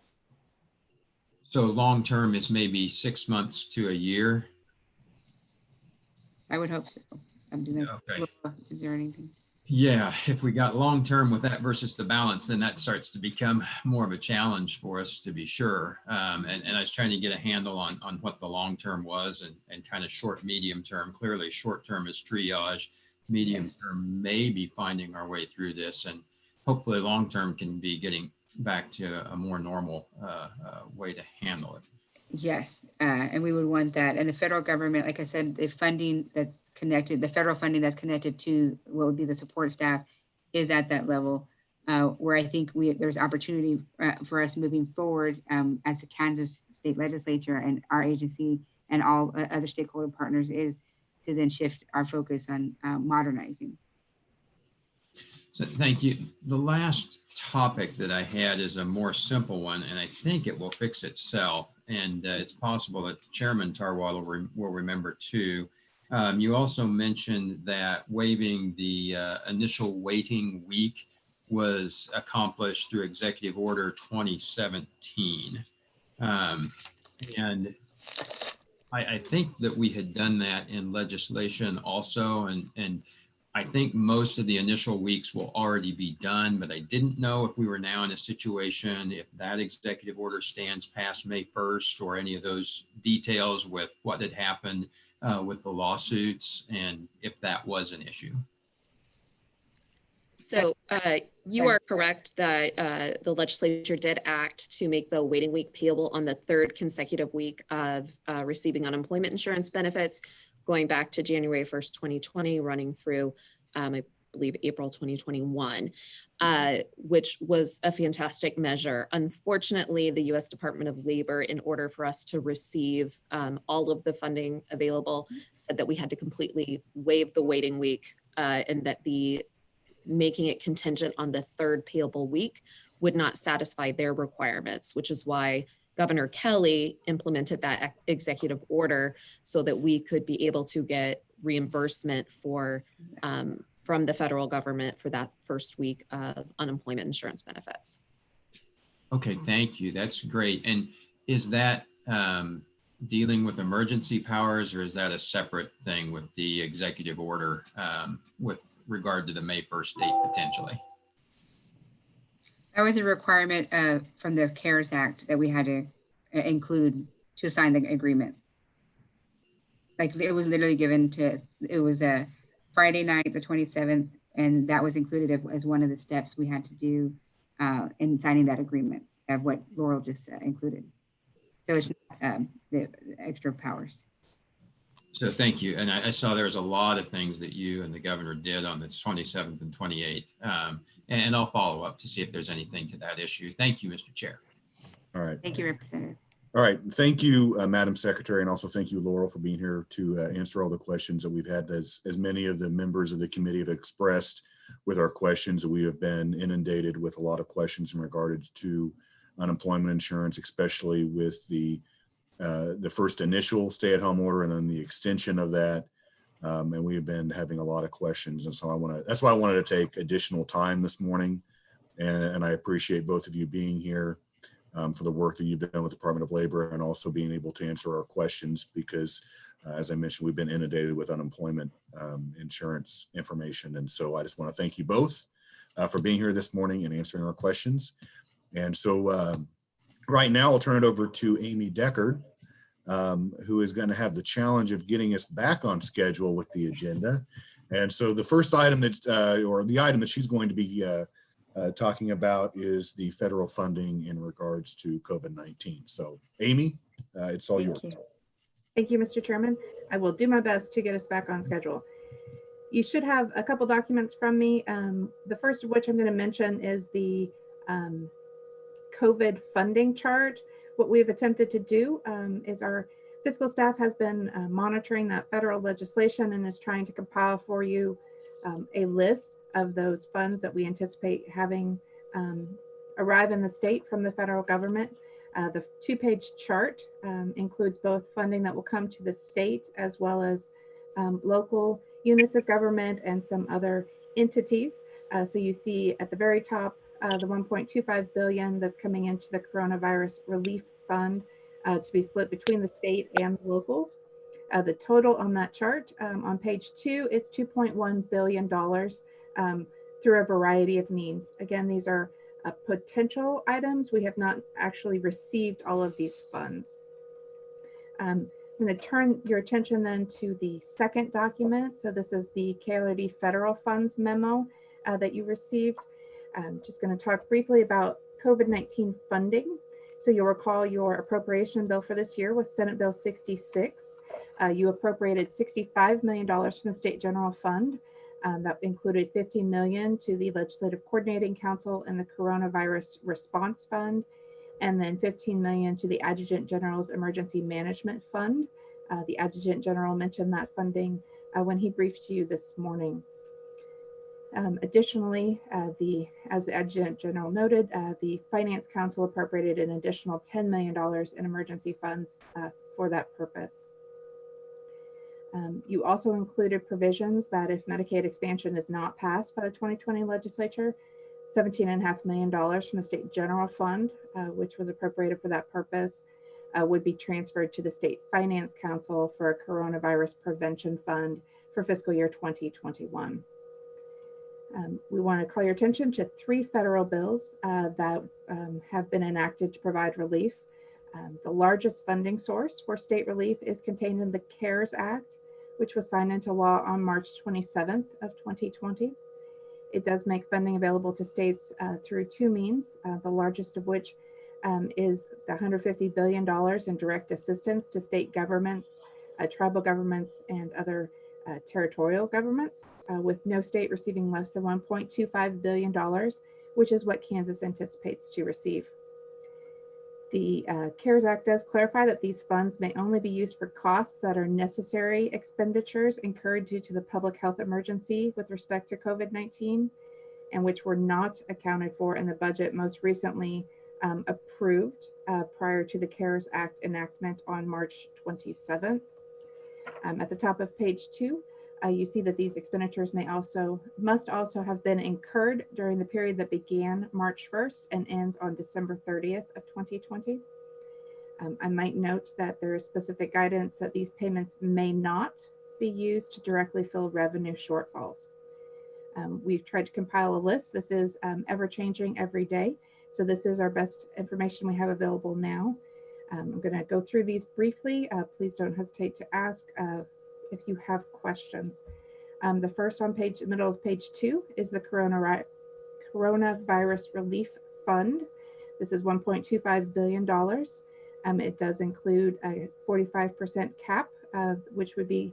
So long-term is maybe 6 months to a year? I would hope so. Okay. Is there anything? Yeah, if we got long-term with that versus the balance, then that starts to become more of a challenge for us, to be sure. And I was trying to get a handle on what the long-term was and kind of short, medium term. Clearly short-term is triage, medium term may be finding our way through this, and hopefully long-term can be getting back to a more normal way to handle it. Yes, and we would want that. And the federal government, like I said, the funding that's connected, the federal funding that's connected to what would be the support staff is at that level, where I think there's opportunity for us moving forward as the Kansas State Legislature and our agency and all other stakeholder partners is to then shift our focus on modernizing. So thank you. The last topic that I had is a more simple one, and I think it will fix itself. And it's possible that Chairman Tarwater will remember too. You also mentioned that waiving the initial waiting week was accomplished through Executive Order 2017. And I think that we had done that in legislation also, and I think most of the initial weeks will already be done, but I didn't know if we were now in a situation, if that executive order stands past May 1st, or any of those details with what had happened with the lawsuits, and if that was an issue. So you are correct that the legislature did act to make the waiting week payable on the third consecutive week of receiving unemployment insurance benefits, going back to January 1st, 2020, running through, I believe, April 2021, which was a fantastic measure. Unfortunately, the U.S. Department of Labor, in order for us to receive all of the funding available, said that we had to completely waive the waiting week and that making it contingent on the third payable week would not satisfy their requirements, which is why Governor Kelly implemented that executive order so that we could be able to get reimbursement from the federal government for that first week of unemployment insurance benefits. Okay, thank you. That's great. And is that dealing with emergency powers, or is that a separate thing with the executive order with regard to the May 1st date potentially. That was a requirement from the CARES Act that we had to include to sign the agreement. Like it was literally given to, it was a Friday night, the 27th, and that was included as one of the steps we had to do in signing that agreement of what Laurel just included. So it's the extra powers. So thank you. And I saw there was a lot of things that you and the governor did on the 27th and 28th. And I'll follow up to see if there's anything to that issue. Thank you, Mr. Chair. All right. Thank you, Representative. All right. Thank you, Madam Secretary, and also thank you, Laurel, for being here to answer all the questions that we've had. As many of the members of the committee have expressed with our questions, we have been inundated with a lot of questions in regards to unemployment insurance, especially with the first initial stay-at-home order and then the extension of that. And we have been having a lot of questions. And so that's why I wanted to take additional time this morning. And I appreciate both of you being here for the work that you've done with the Department of Labor and also being able to answer our questions because, as I mentioned, we've been inundated with unemployment insurance information. And so I just want to thank you both for being here this morning and answering our questions. And so right now I'll turn it over to Amy Deckard, who is going to have the challenge of getting us back on schedule with the agenda. And so the first item that, or the item that she's going to be talking about is the federal funding in regards to COVID-19. So Amy, it's all yours. Thank you, Mr. Chairman. I will do my best to get us back on schedule. You should have a couple documents from me. The first of which I'm going to mention is the COVID funding chart. What we've attempted to do is our fiscal staff has been monitoring that federal legislation and is trying to compile for you a list of those funds that we anticipate having arrive in the state from the federal government. The two-page chart includes both funding that will come to the state as well as local units of government and some other entities. So you see at the very top, the 1.25 billion that's coming into the coronavirus relief fund to be split between the state and the locals. The total on that chart on page 2, it's $2.1 billion through a variety of means. Again, these are potential items. We have not actually received all of these funds. I'm going to turn your attention then to the second document. So this is the KLRD federal funds memo that you received. I'm just going to talk briefly about COVID-19 funding. So you'll recall your appropriation bill for this year was Senate Bill 66. You appropriated $65 million from the State General Fund. That included $50 million to the Legislative Coordinating Council and the Coronavirus Response Fund, and then $15 million to the Adjutant General's Emergency Management Fund. The Adjutant General mentioned that funding when he briefed you this morning. Additionally, as the Adjutant General noted, the Finance Council appropriated an additional $10 million in emergency funds for that purpose. You also included provisions that if Medicaid expansion is not passed by the 2020 legislature, $17.5 million from the State General Fund, which was appropriated for that purpose, would be transferred to the State Finance Council for a coronavirus prevention fund for fiscal year 2021. We want to call your attention to 3 federal bills that have been enacted to provide relief. The largest funding source for state relief is contained in the CARES Act, which was signed into law on March 27th of 2020. It does make funding available to states through 2 means, the largest of which is the $150 billion in direct assistance to state governments, tribal governments, and other territorial governments, with no state receiving less than $1.25 billion, which is what Kansas anticipates to receive. The CARES Act does clarify that these funds may only be used for costs that are necessary expenditures incurred due to the public health emergency with respect to COVID-19, and which were not accounted for in the budget most recently approved prior to the CARES Act enactment on March 27th. At the top of page 2, you see that these expenditures must also have been incurred during the period that began March 1st and ends on December 30th of 2020. I might note that there is specific guidance that these payments may not be used to directly fill revenue shortfalls. We've tried to compile a list. This is ever changing every day. So this is our best information we have available now. I'm going to go through these briefly. Please don't hesitate to ask if you have questions. The first on middle of page 2 is the Coronavirus Relief Fund. This is $1.25 billion. It does include a 45% cap, which would be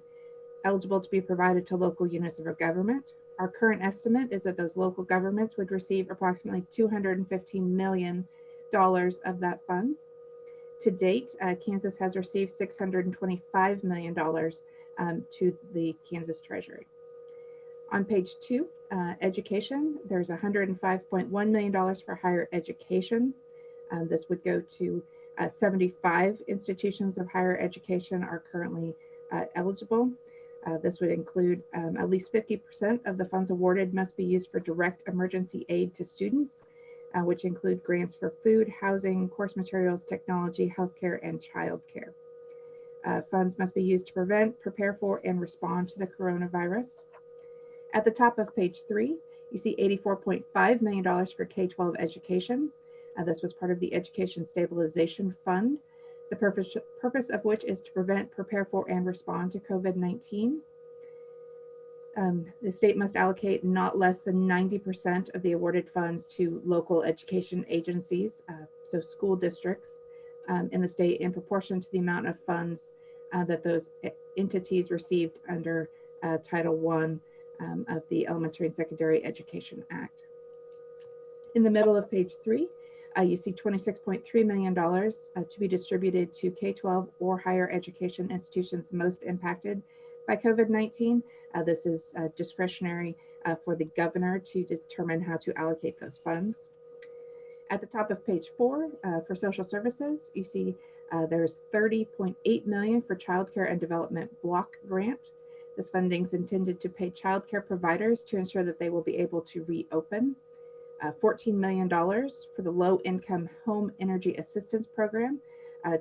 eligible to be provided to local units of government. Our current estimate is that those local governments would receive approximately $215 million of that funds. To date, Kansas has received $625 million to the Kansas Treasury. On page 2, education, there's $105.1 million for higher education. This would go to 75 institutions of higher education are currently eligible. This would include at least 50% of the funds awarded must be used for direct emergency aid to students, which include grants for food, housing, course materials, technology, healthcare, and childcare. Funds must be used to prevent, prepare for, and respond to the coronavirus. At the top of page 3, you see $84.5 million for K-12 education. This was part of the Education Stabilization Fund, the purpose of which is to prevent, prepare for, and respond to COVID-19. The state must allocate not less than 90% of the awarded funds to local education agencies, so school districts in the state, in proportion to the amount of funds that those entities received under Title I of the Elementary and Secondary Education Act. In the middle of page 3, you see $26.3 million to be distributed to K-12 or higher education institutions most impacted by COVID-19. This is discretionary for the governor to determine how to allocate those funds. At the top of page 4, for social services, you see there's $30.8 million for childcare and development block grant. This funding is intended to pay childcare providers to ensure that they will be able to reopen. $14 million for the Low Income Home Energy Assistance Program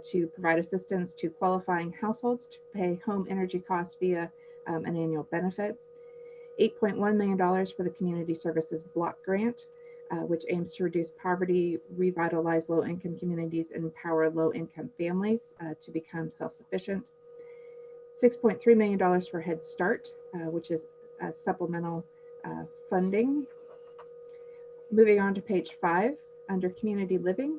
to provide assistance to qualifying households to pay home energy costs via an annual benefit. $8.1 million for the Community Services Block Grant, which aims to reduce poverty, revitalize low-income communities, and empower low-income families to become self-sufficient. $6.3 million for Head Start, which is supplemental funding. Moving on to page 5, under community living,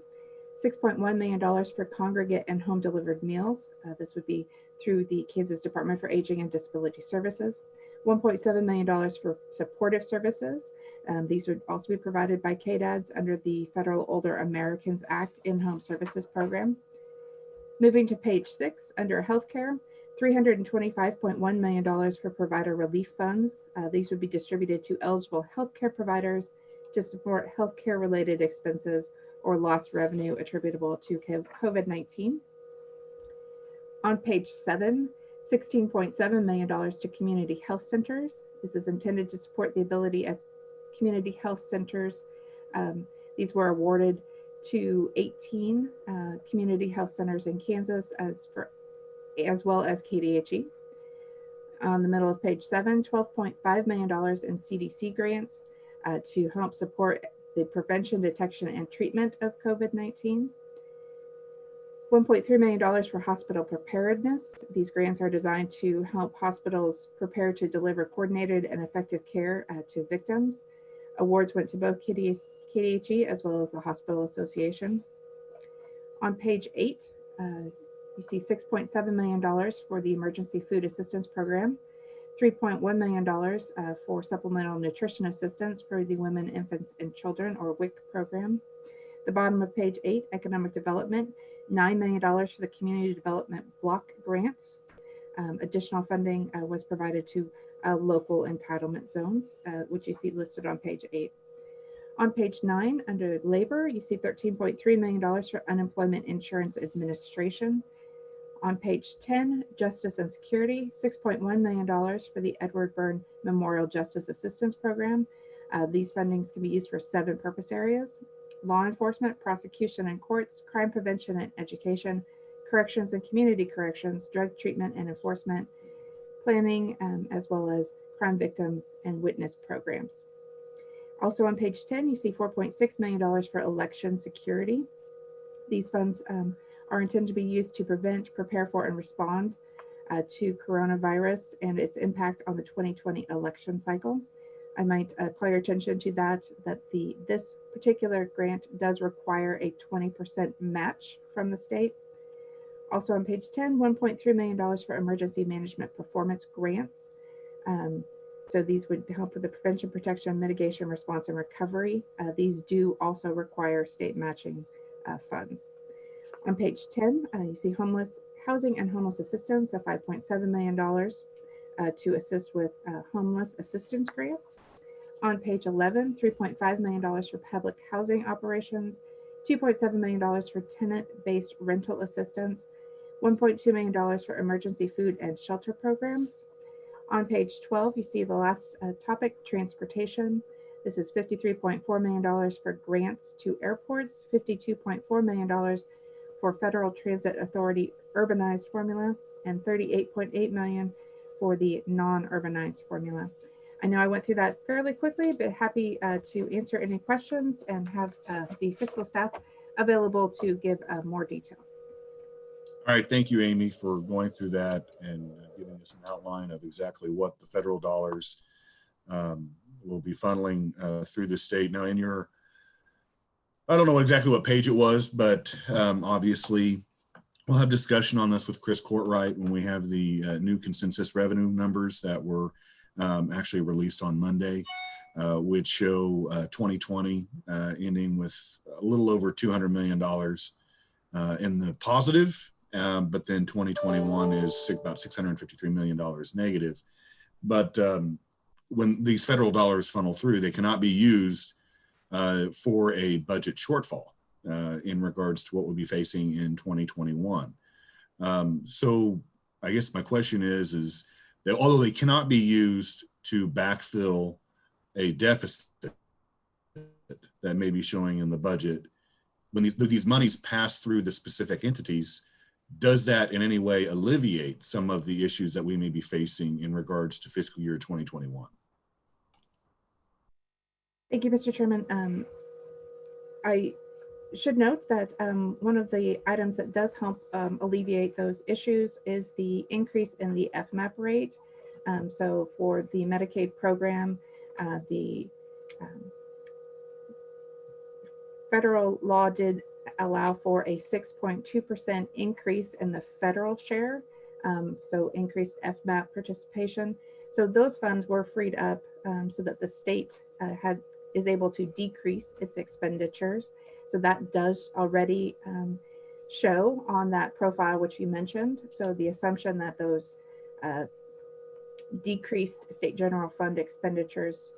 $6.1 million for congregate and home delivered meals. This would be through the Kansas Department for Aging and Disability Services. $1.7 million for supportive services. These would also be provided by KDADS under the Federal Older Americans Act in-home services program. Moving to page 6, under healthcare, $325.1 million for provider relief funds. These would be distributed to eligible healthcare providers to support healthcare related expenses or lost revenue attributable to COVID-19. On page 7, $16.7 million to community health centers. This is intended to support the ability of community health centers. These were awarded to 18 community health centers in Kansas as well as KDHE. On the middle of page 7, $12.5 million in CDC grants to help support the prevention, detection, and treatment of COVID-19. $1.3 million for hospital preparedness. These grants are designed to help hospitals prepare to deliver coordinated and effective care to victims. Awards went to both KDHE as well as the Hospital Association. On page 8, you see $6.7 million for the Emergency Food Assistance Program, $3.1 million for supplemental nutrition assistance for the Women, Infants, and Children, or WIC program. The bottom of page 8, economic development, $9 million for the community development block grants. Additional funding was provided to local entitlement zones, which you see listed on page 8. On page 9, under labor, you see $13.3 million for unemployment insurance administration. On page 10, Justice and Security, $6.1 million for the Edward Byrne Memorial Justice Assistance Program. These fundings can be used for 7 purpose areas: law enforcement, prosecution and courts, crime prevention and education, corrections and community corrections, drug treatment and enforcement, planning, as well as crime victims, and witness programs. Also on page 10, you see $4.6 million for election security. These funds are intended to be used to prevent, prepare for, and respond to coronavirus and its impact on the 2020 election cycle. I might call your attention to that this particular grant does require a 20% match from the state. Also on page 10, $1.3 million for emergency management performance grants. So these would help with the prevention, protection, mitigation, response, and recovery. These do also require state matching funds. On page 10, you see housing and homeless assistance of $5.7 million to assist with homeless assistance grants. On page 11, $3.5 million for public housing operations, $2.7 million for tenant-based rental assistance, $1.2 million for emergency food and shelter programs. On page 12, you see the last topic, transportation. This is $53.4 million for grants to airports, $52.4 million for Federal Transit Authority urbanized formula, and $38.8 million for the non-urbanized formula. I know I went through that fairly quickly, but happy to answer any questions and have the fiscal staff available to give more detail. All right, thank you, Amy, for going through that and giving us an outline of exactly what the federal dollars will be funneling through the state. Now, in your, I don't know exactly what page it was, but obviously we'll have discussion on this with Chris Courtwright when we have the new consensus revenue numbers that were actually released on Monday, which show 2020 ending with a little over $200 million in the positive. But then 2021 is about $653 million negative. But when these federal dollars funnel through, they cannot be used for a budget shortfall in regards to what we'll be facing in 2021. So I guess my question is that although they cannot be used to backfill a deficit that may be showing in the budget, when these monies pass through the specific entities, does that in any way alleviate some of the issues that we may be facing in regards to fiscal year 2021? Thank you, Mr. Chairman. I should note that one of the items that does help alleviate those issues is the increase in the FMAP rate. So for the Medicaid program, the federal law did allow for a 6.2% increase in the federal share, so increased FMAP participation. So those funds were freed up so that the state is able to decrease its expenditures. So that does already show on that profile which you mentioned. So the assumption that those decreased state general fund expenditures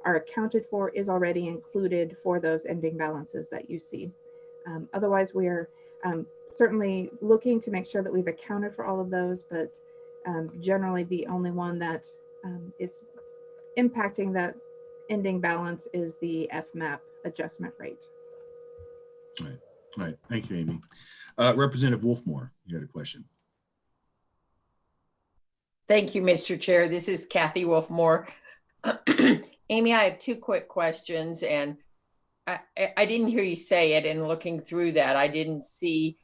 are accounted for is already included for those ending balances that you see. Otherwise, we are certainly looking to make sure that we've accounted for all of those, but generally the only one that is impacting that ending balance is the FMAP adjustment rate. All right. Thank you, Amy. Representative Wolfmore, you had a question. Thank you, Mr. Chair. This is Kathy Wolfmore. Amy, I have two quick questions, and I didn't hear you say it, and looking through that, I didn't see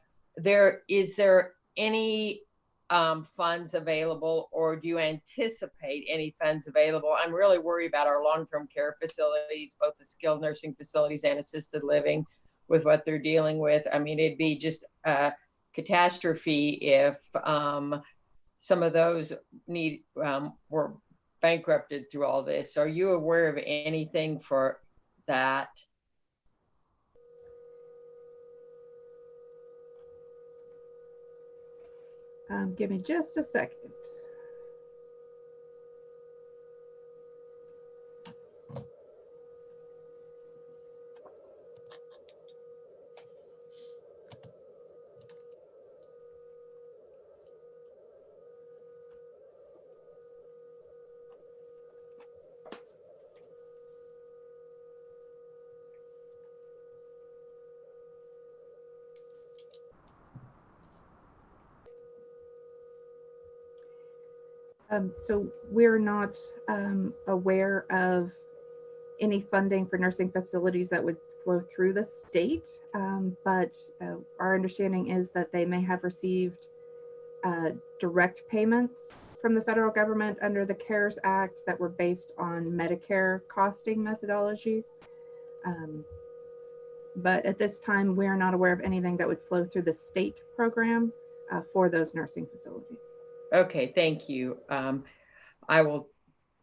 is there any funds available, or do you anticipate any funds available? I'm really worried about our long-term care facilities, both the skilled nursing facilities and assisted living, with what they're dealing with. I mean, it'd be just a catastrophe if some of those were bankrupted through all this. Are you aware of anything for that? Give me just a second. So we're not aware of any funding for nursing facilities that would flow through the state, but our understanding is that they may have received direct payments from the federal government under the CARES Act that were based on Medicare costing methodologies. But at this time, we are not aware of anything that would flow through the state program for those nursing facilities. Okay, thank you. I will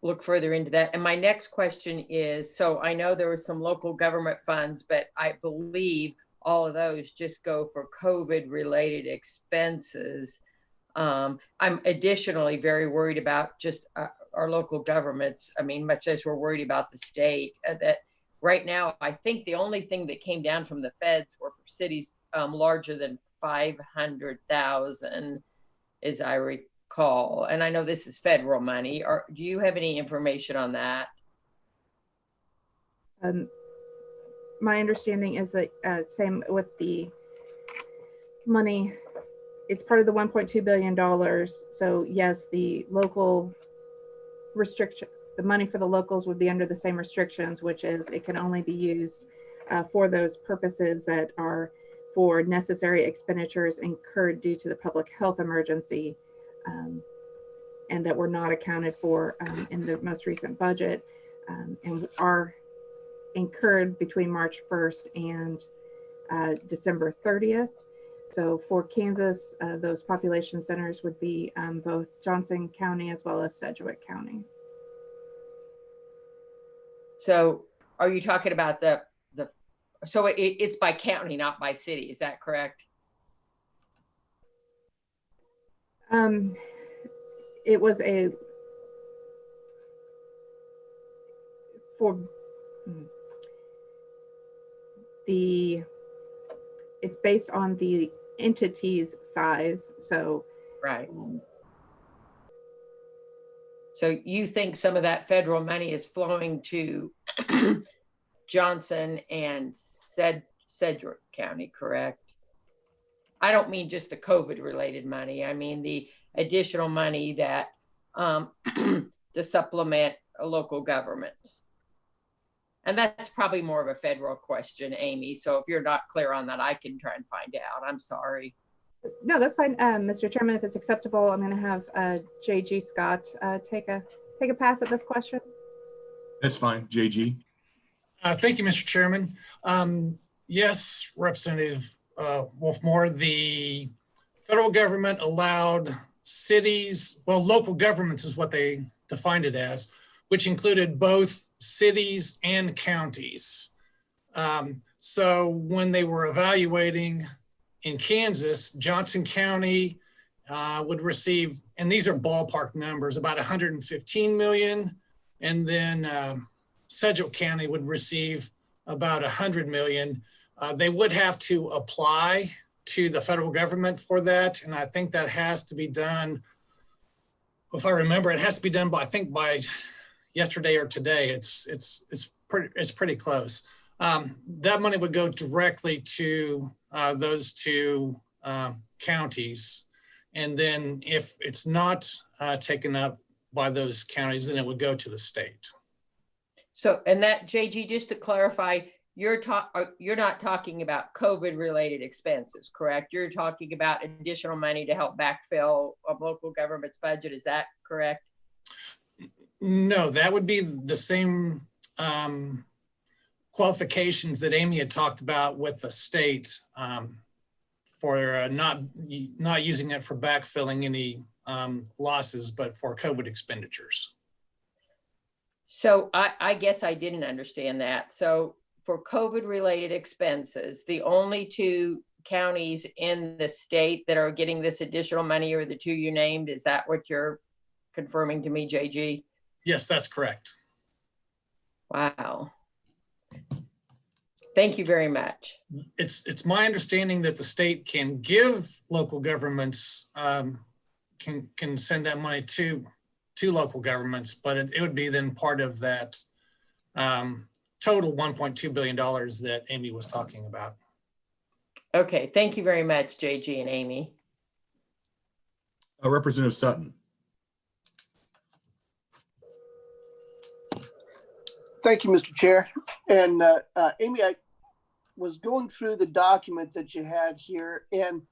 look further into that. And my next question is, so I know there were some local government funds, but I believe all of those just go for COVID related expenses. I'm additionally very worried about just our local governments. I mean, much as we're worried about the state, that right now, I think the only thing that came down from the feds were for cities larger than 500,000, as I recall. And I know this is federal money. Do you have any information on that? My understanding is that same with the money, it's part of the $1.2 billion. So yes, the local restriction, the money for the locals would be under the same restrictions, which is it can only be used for those purposes that are for necessary expenditures incurred due to the public health emergency, and that were not accounted for in the most recent budget, and are incurred between March 1st and December 30th. So for Kansas, those population centers would be both Johnson County as well as Sedgwick County. So are you talking about so it's by county, not by city, is that correct? It was it's based on the entity's size. So, right. So you think some of that federal money is flowing to Johnson and Sedgwick County, correct? I don't mean just the COVID related money. I mean the additional money that to supplement a local government. And that's probably more of a federal question, Amy. So if you're not clear on that, I can try and find out. I'm sorry. No, that's fine. Mr. Chairman, if it's acceptable, I'm going to have JG Scott take a pass at this question. That's fine, JG. Thank you, Mr. Chairman. Yes, Representative Wolfmore, the federal government allowed cities, well, local governments is what they defined it as, which included both cities and counties. So when they were evaluating in Kansas, Johnson County would receive, and these are ballpark numbers, about 115 million. And then Sedgwick County would receive about 100 million. They would have to apply to the federal government for that. And I think that has to be done, if I remember, it has to be done by, I think by yesterday or today. It's pretty close. That money would go directly to those two counties. And then if it's not taken up by those counties, then it would go to the state. So, and that, JG, just to clarify, you're not talking about COVID related expenses, correct? You're talking about additional money to help backfill a local government's budget. Is that correct? No, that would be the same qualifications that Amy had talked about with the state for not using it for backfilling any losses, but for COVID expenditures. So I guess I didn't understand that. So for COVID related expenses, the only two counties in the state that are getting this additional money are the two you named. Is that what you're confirming to me, JG? Yes, that's correct. Wow. Thank you very much. It's my understanding that the state can give local governments, can send that money to local governments, but it would be then part of that total $1.2 billion that Amy was talking about. Okay, thank you very much, JG and Amy. Representative Sutton. Thank you, Mr. Chair. And Amy, I was going through the document that you had here, and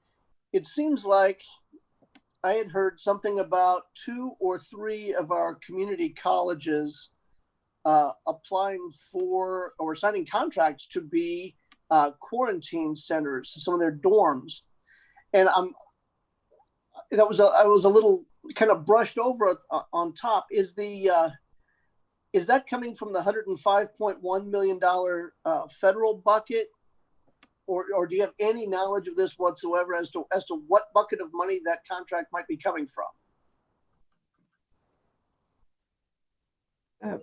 it seems like I had heard something about 2 or 3 of our community colleges applying for or signing contracts to be quarantine centers, some of their dorms. And I was a little kind of brushed over on top. Is that coming from the $105.1 million federal bucket? Or do you have any knowledge of this whatsoever as to what bucket of money that contract might be coming from?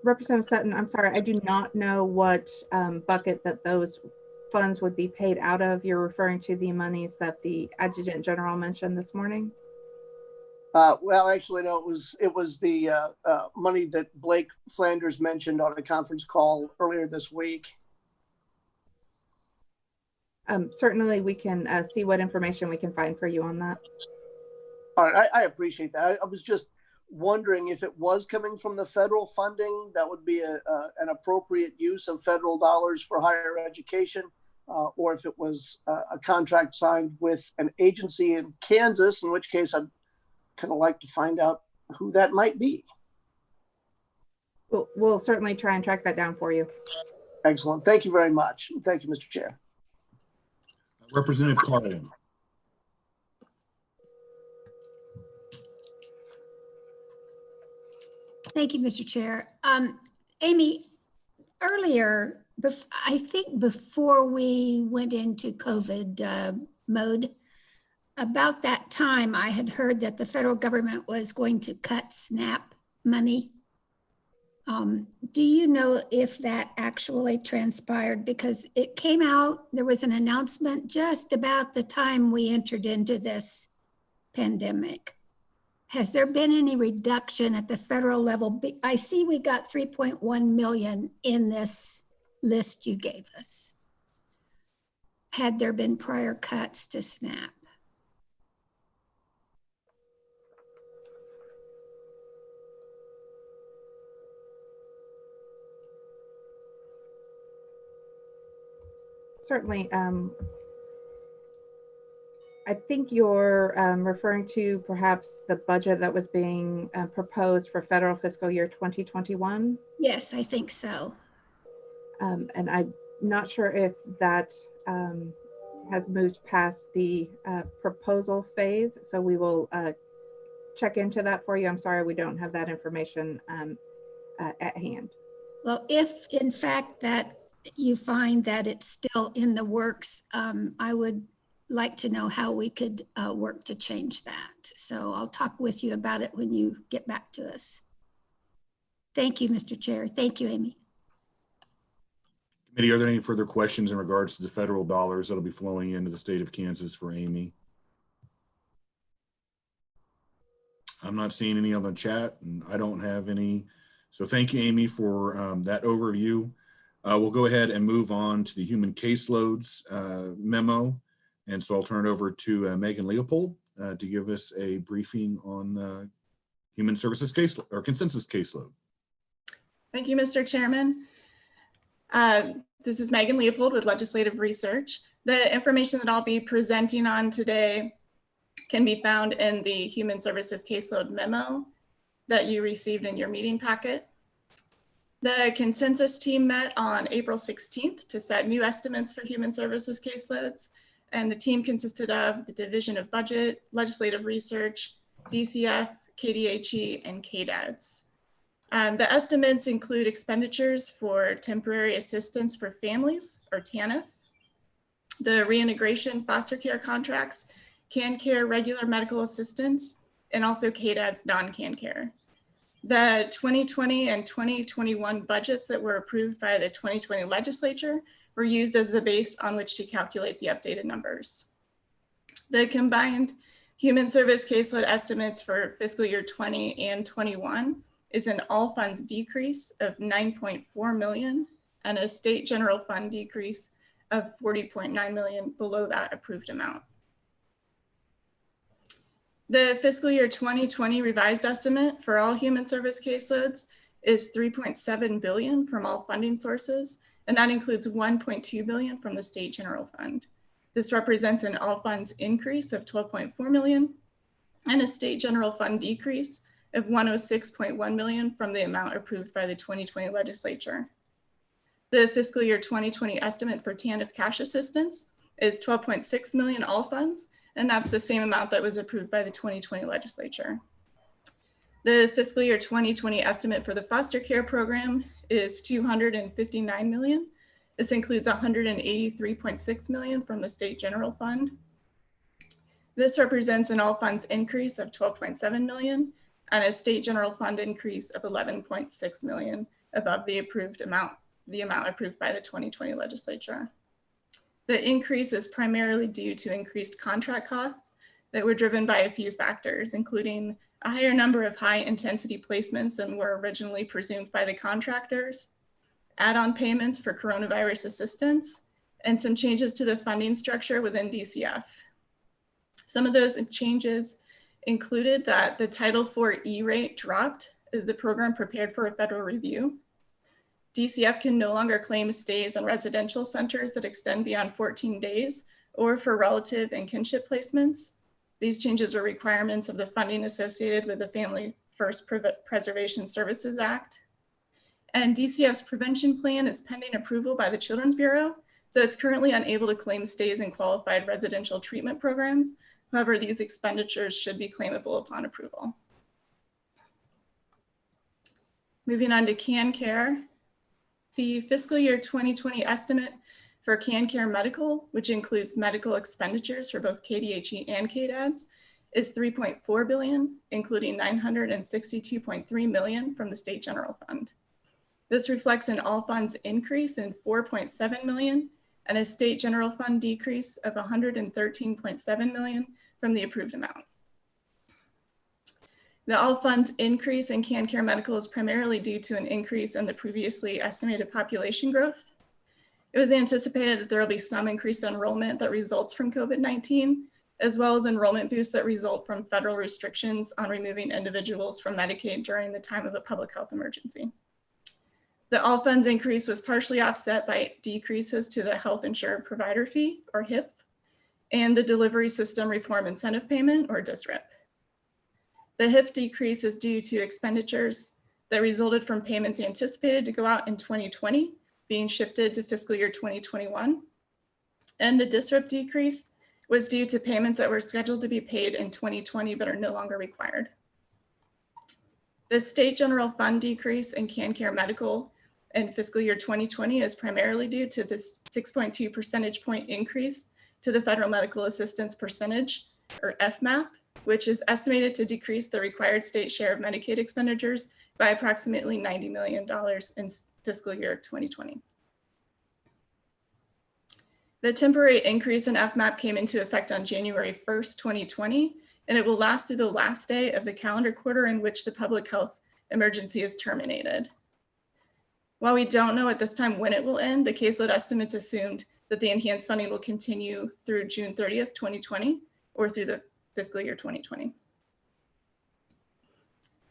Representative Sutton, I'm sorry, I do not know what bucket that those funds would be paid out of. You're referring to the monies that the Adjutant General mentioned this morning? Well, actually, no, it was the money that Blake Flanders mentioned on a conference call earlier this week. Certainly, we can see what information we can find for you on that. All right, I appreciate that. I was just wondering if it was coming from the federal funding, that would be an appropriate use of federal dollars for higher education, or if it was a contract signed with an agency in Kansas, in which case I'd kind of like to find out who that might be. We'll certainly try and track that down for you. Excellent. Thank you very much. Thank you, Mr. Chair. Representative Carlin. Thank you, Mr. Chair. Amy, earlier, I think before we went into COVID mode, about that time, I had heard that the federal government was going to cut SNAP money. Do you know if that actually transpired? Because it came out, there was an announcement just about the time we entered into this pandemic. Has there been any reduction at the federal level? I see we got 3.1 million in this list you gave us. Had there been prior cuts to SNAP? Certainly. I think you're referring to perhaps the budget that was being proposed for federal fiscal year 2021. Yes, I think so. And I'm not sure if that has moved past the proposal phase. So we will check into that for you. I'm sorry, we don't have that information at hand. Well, if in fact that you find that it's still in the works, I would like to know how we could work to change that. So I'll talk with you about it when you get back to us. Thank you, Mr. Chair. Thank you, Amy. Committee, are there any further questions in regards to the federal dollars that'll be flowing into the state of Kansas for Amy? I'm not seeing any on the chat, and I don't have any. So thank you, Amy, for that overview. We'll go ahead and move on to the human caseloads memo. And so I'll turn it over to Megan Leopold to give us a briefing on human services case or consensus caseload. Thank you, Mr. Chairman. This is Megan Leopold with Legislative Research. The information that I'll be presenting on today can be found in the Human Services Caseload memo that you received in your meeting packet. The consensus team met on April 16th to set new estimates for human services caseloads. And the team consisted of the Division of Budget, Legislative Research, DCF, KDHE, and KDADS. The estimates include expenditures for temporary assistance for families, or TANF, the reintegration foster care contracts, CAN care regular medical assistance, and also KDADS non-CAN care. The 2020 and 2021 budgets that were approved by the 2020 legislature were used as the base on which to calculate the updated numbers. The combined human service caseload estimates for fiscal year 20 and 21 is an all funds decrease of 9.4 million and a state general fund decrease of 40.9 million below that approved amount. The fiscal year 2020 revised estimate for all human service caseloads is 3.7 billion from all funding sources, and that includes 1.2 billion from the state general fund. This represents an all funds increase of 12.4 million and a state general fund decrease of 106.1 million from the amount approved by the 2020 legislature. The fiscal year 2020 estimate for TANF cash assistance is 12.6 million all funds, and that's the same amount that was approved by the 2020 legislature. The fiscal year 2020 estimate for the foster care program is 259 million. This includes 183.6 million from the state general fund. This represents an all funds increase of 12.7 million and a state general fund increase of 11.6 million above the amount approved by the 2020 legislature. The increase is primarily due to increased contract costs that were driven by a few factors, including a higher number of high intensity placements than were originally presumed by the contractors, add-on payments for coronavirus assistance, and some changes to the funding structure within DCF. Some of those changes included that the Title IV E-rate dropped as the program prepared for a federal review. DCF can no longer claim stays in residential centers that extend beyond 14 days or for relative and kinship placements. These changes were requirements of the funding associated with the Family First Preservation Services Act. And DCF's prevention plan is pending approval by the Children's Bureau, so it's currently unable to claim stays in qualified residential treatment programs. However, these expenditures should be claimable upon approval. Moving on to CanCare. The fiscal year 2020 estimate for CanCare Medical, which includes medical expenditures for both KDHE and KDADS, is 3.4 billion, including 962.3 million from the state general fund. This reflects an all funds increase in 4.7 million and a state general fund decrease of 113.7 million from the approved amount. The all funds increase in CanCare Medical is primarily due to an increase in the previously estimated population growth. It was anticipated that there will be some increased enrollment that results from COVID-19, as well as enrollment boosts that result from federal restrictions on removing individuals from Medicaid during the time of a public health emergency. The all funds increase was partially offset by decreases to the health insured provider fee, or HIP, and the delivery system reform incentive payment, or DSRIP. The HIF decrease is due to expenditures that resulted from payments anticipated to go out in 2020 being shifted to fiscal year 2021. And the DSRIP decrease was due to payments that were scheduled to be paid in 2020 but are no longer required. The state general fund decrease in CanCare Medical in fiscal year 2020 is primarily due to this 6.2 percentage point increase to the federal medical assistance percentage, or FMAP, which is estimated to decrease the required state share of Medicaid expenditures by approximately $90 million in fiscal year 2020. The temporary increase in FMAP came into effect on January 1st, 2020, and it will last through the last day of the calendar quarter in which the public health emergency is terminated. While we don't know at this time when it will end, the caseload estimates assumed that the enhanced funding will continue through June 30th, 2020, or through the fiscal year 2020.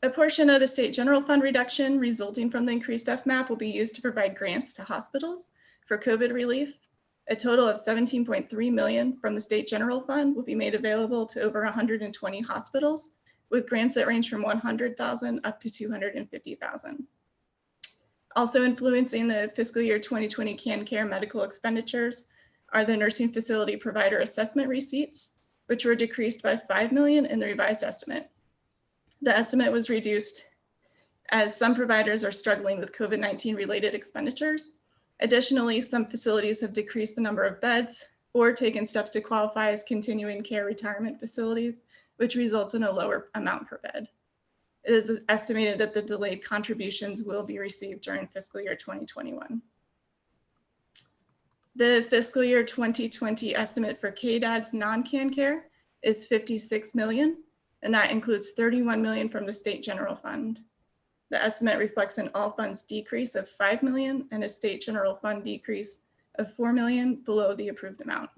A portion of the state general fund reduction resulting from the increased FMAP will be used to provide grants to hospitals for COVID relief. A total of 17.3 million from the state general fund will be made available to over 120 hospitals, with grants that range from 100,000 up to 250,000. Also influencing the fiscal year 2020 CanCare medical expenditures are the nursing facility provider assessment receipts, which were decreased by 5 million in the revised estimate. The estimate was reduced as some providers are struggling with COVID-19 related expenditures. Additionally, some facilities have decreased the number of beds or taken steps to qualify as continuing care retirement facilities, which results in a lower amount per bed. It is estimated that the delayed contributions will be received during fiscal year 2021. The fiscal year 2020 estimate for KDAD's non-CanCare is 56 million, and that includes 31 million from the state general fund. The estimate reflects an all funds decrease of 5 million and a state general fund decrease of 4 million below the approved amount.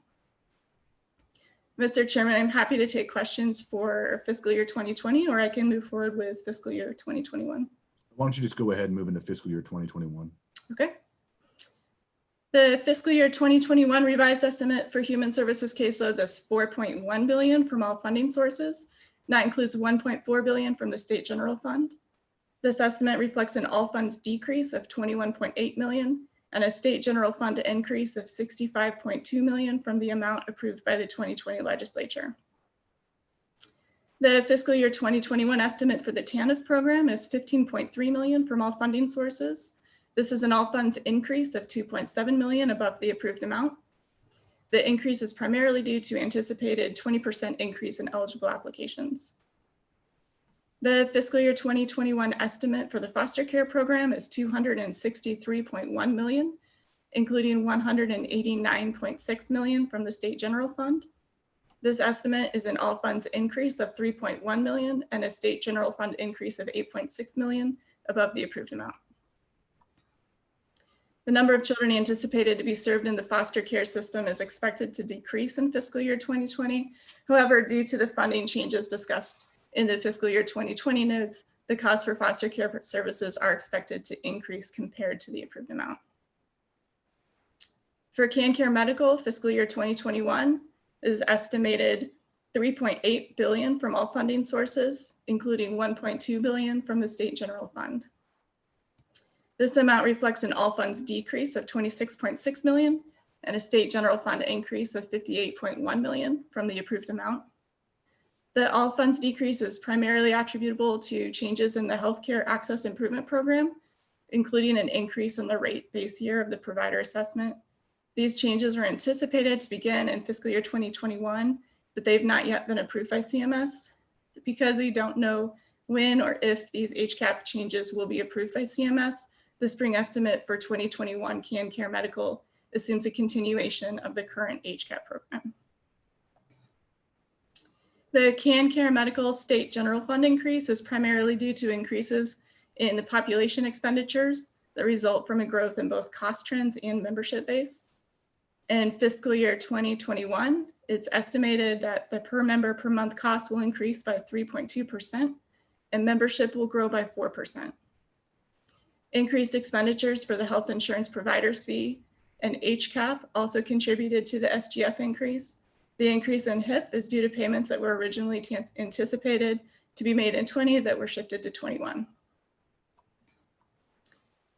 Mr. Chairman, I'm happy to take questions for fiscal year 2020, or I can move forward with fiscal year 2021. Why don't you just go ahead and move into fiscal year 2021? Okay. The fiscal year 2021 revised estimate for human services caseloads is 4.1 billion from all funding sources. That includes 1.4 billion from the state general fund. This estimate reflects an all funds decrease of 21.8 million and a state general fund increase of 65.2 million from the amount approved by the 2020 legislature. The fiscal year 2021 estimate for the TANF program is 15.3 million from all funding sources. This is an all funds increase of 2.7 million above the approved amount. The increase is primarily due to anticipated 20% increase in eligible applications. The fiscal year 2021 estimate for the foster care program is 263.1 million, including 189.6 million from the state general fund. This estimate is an all funds increase of 3.1 million and a state general fund increase of 8.6 million above the approved amount. The number of children anticipated to be served in the foster care system is expected to decrease in fiscal year 2020. However, due to the funding changes discussed in the fiscal year 2020 notes, the cost for foster care services are expected to increase compared to the approved amount. For CanCare Medical, fiscal year 2021 is estimated 3.8 billion from all funding sources, including 1.2 billion from the state general fund. This amount reflects an all funds decrease of 26.6 million and a state general fund increase of 58.1 million from the approved amount. The all funds decrease is primarily attributable to changes in the Healthcare Access Improvement Program, including an increase in the rate base year of the provider assessment. These changes were anticipated to begin in fiscal year 2021, but they've not yet been approved by CMS. Because we don't know when or if these HCAP changes will be approved by CMS, the spring estimate for 2021 CanCare Medical assumes a continuation of the current HCAP program. The CanCare Medical State General Fund increase is primarily due to increases in the population expenditures that result from a growth in both cost trends and membership base. In fiscal year 2021, it's estimated that the per member per month cost will increase by 3.2% and membership will grow by 4%. Increased expenditures for the health insurance provider fee and HCAP also contributed to the SGF increase. The increase in HIP is due to payments that were originally anticipated to be made in 20 that were shifted to 21.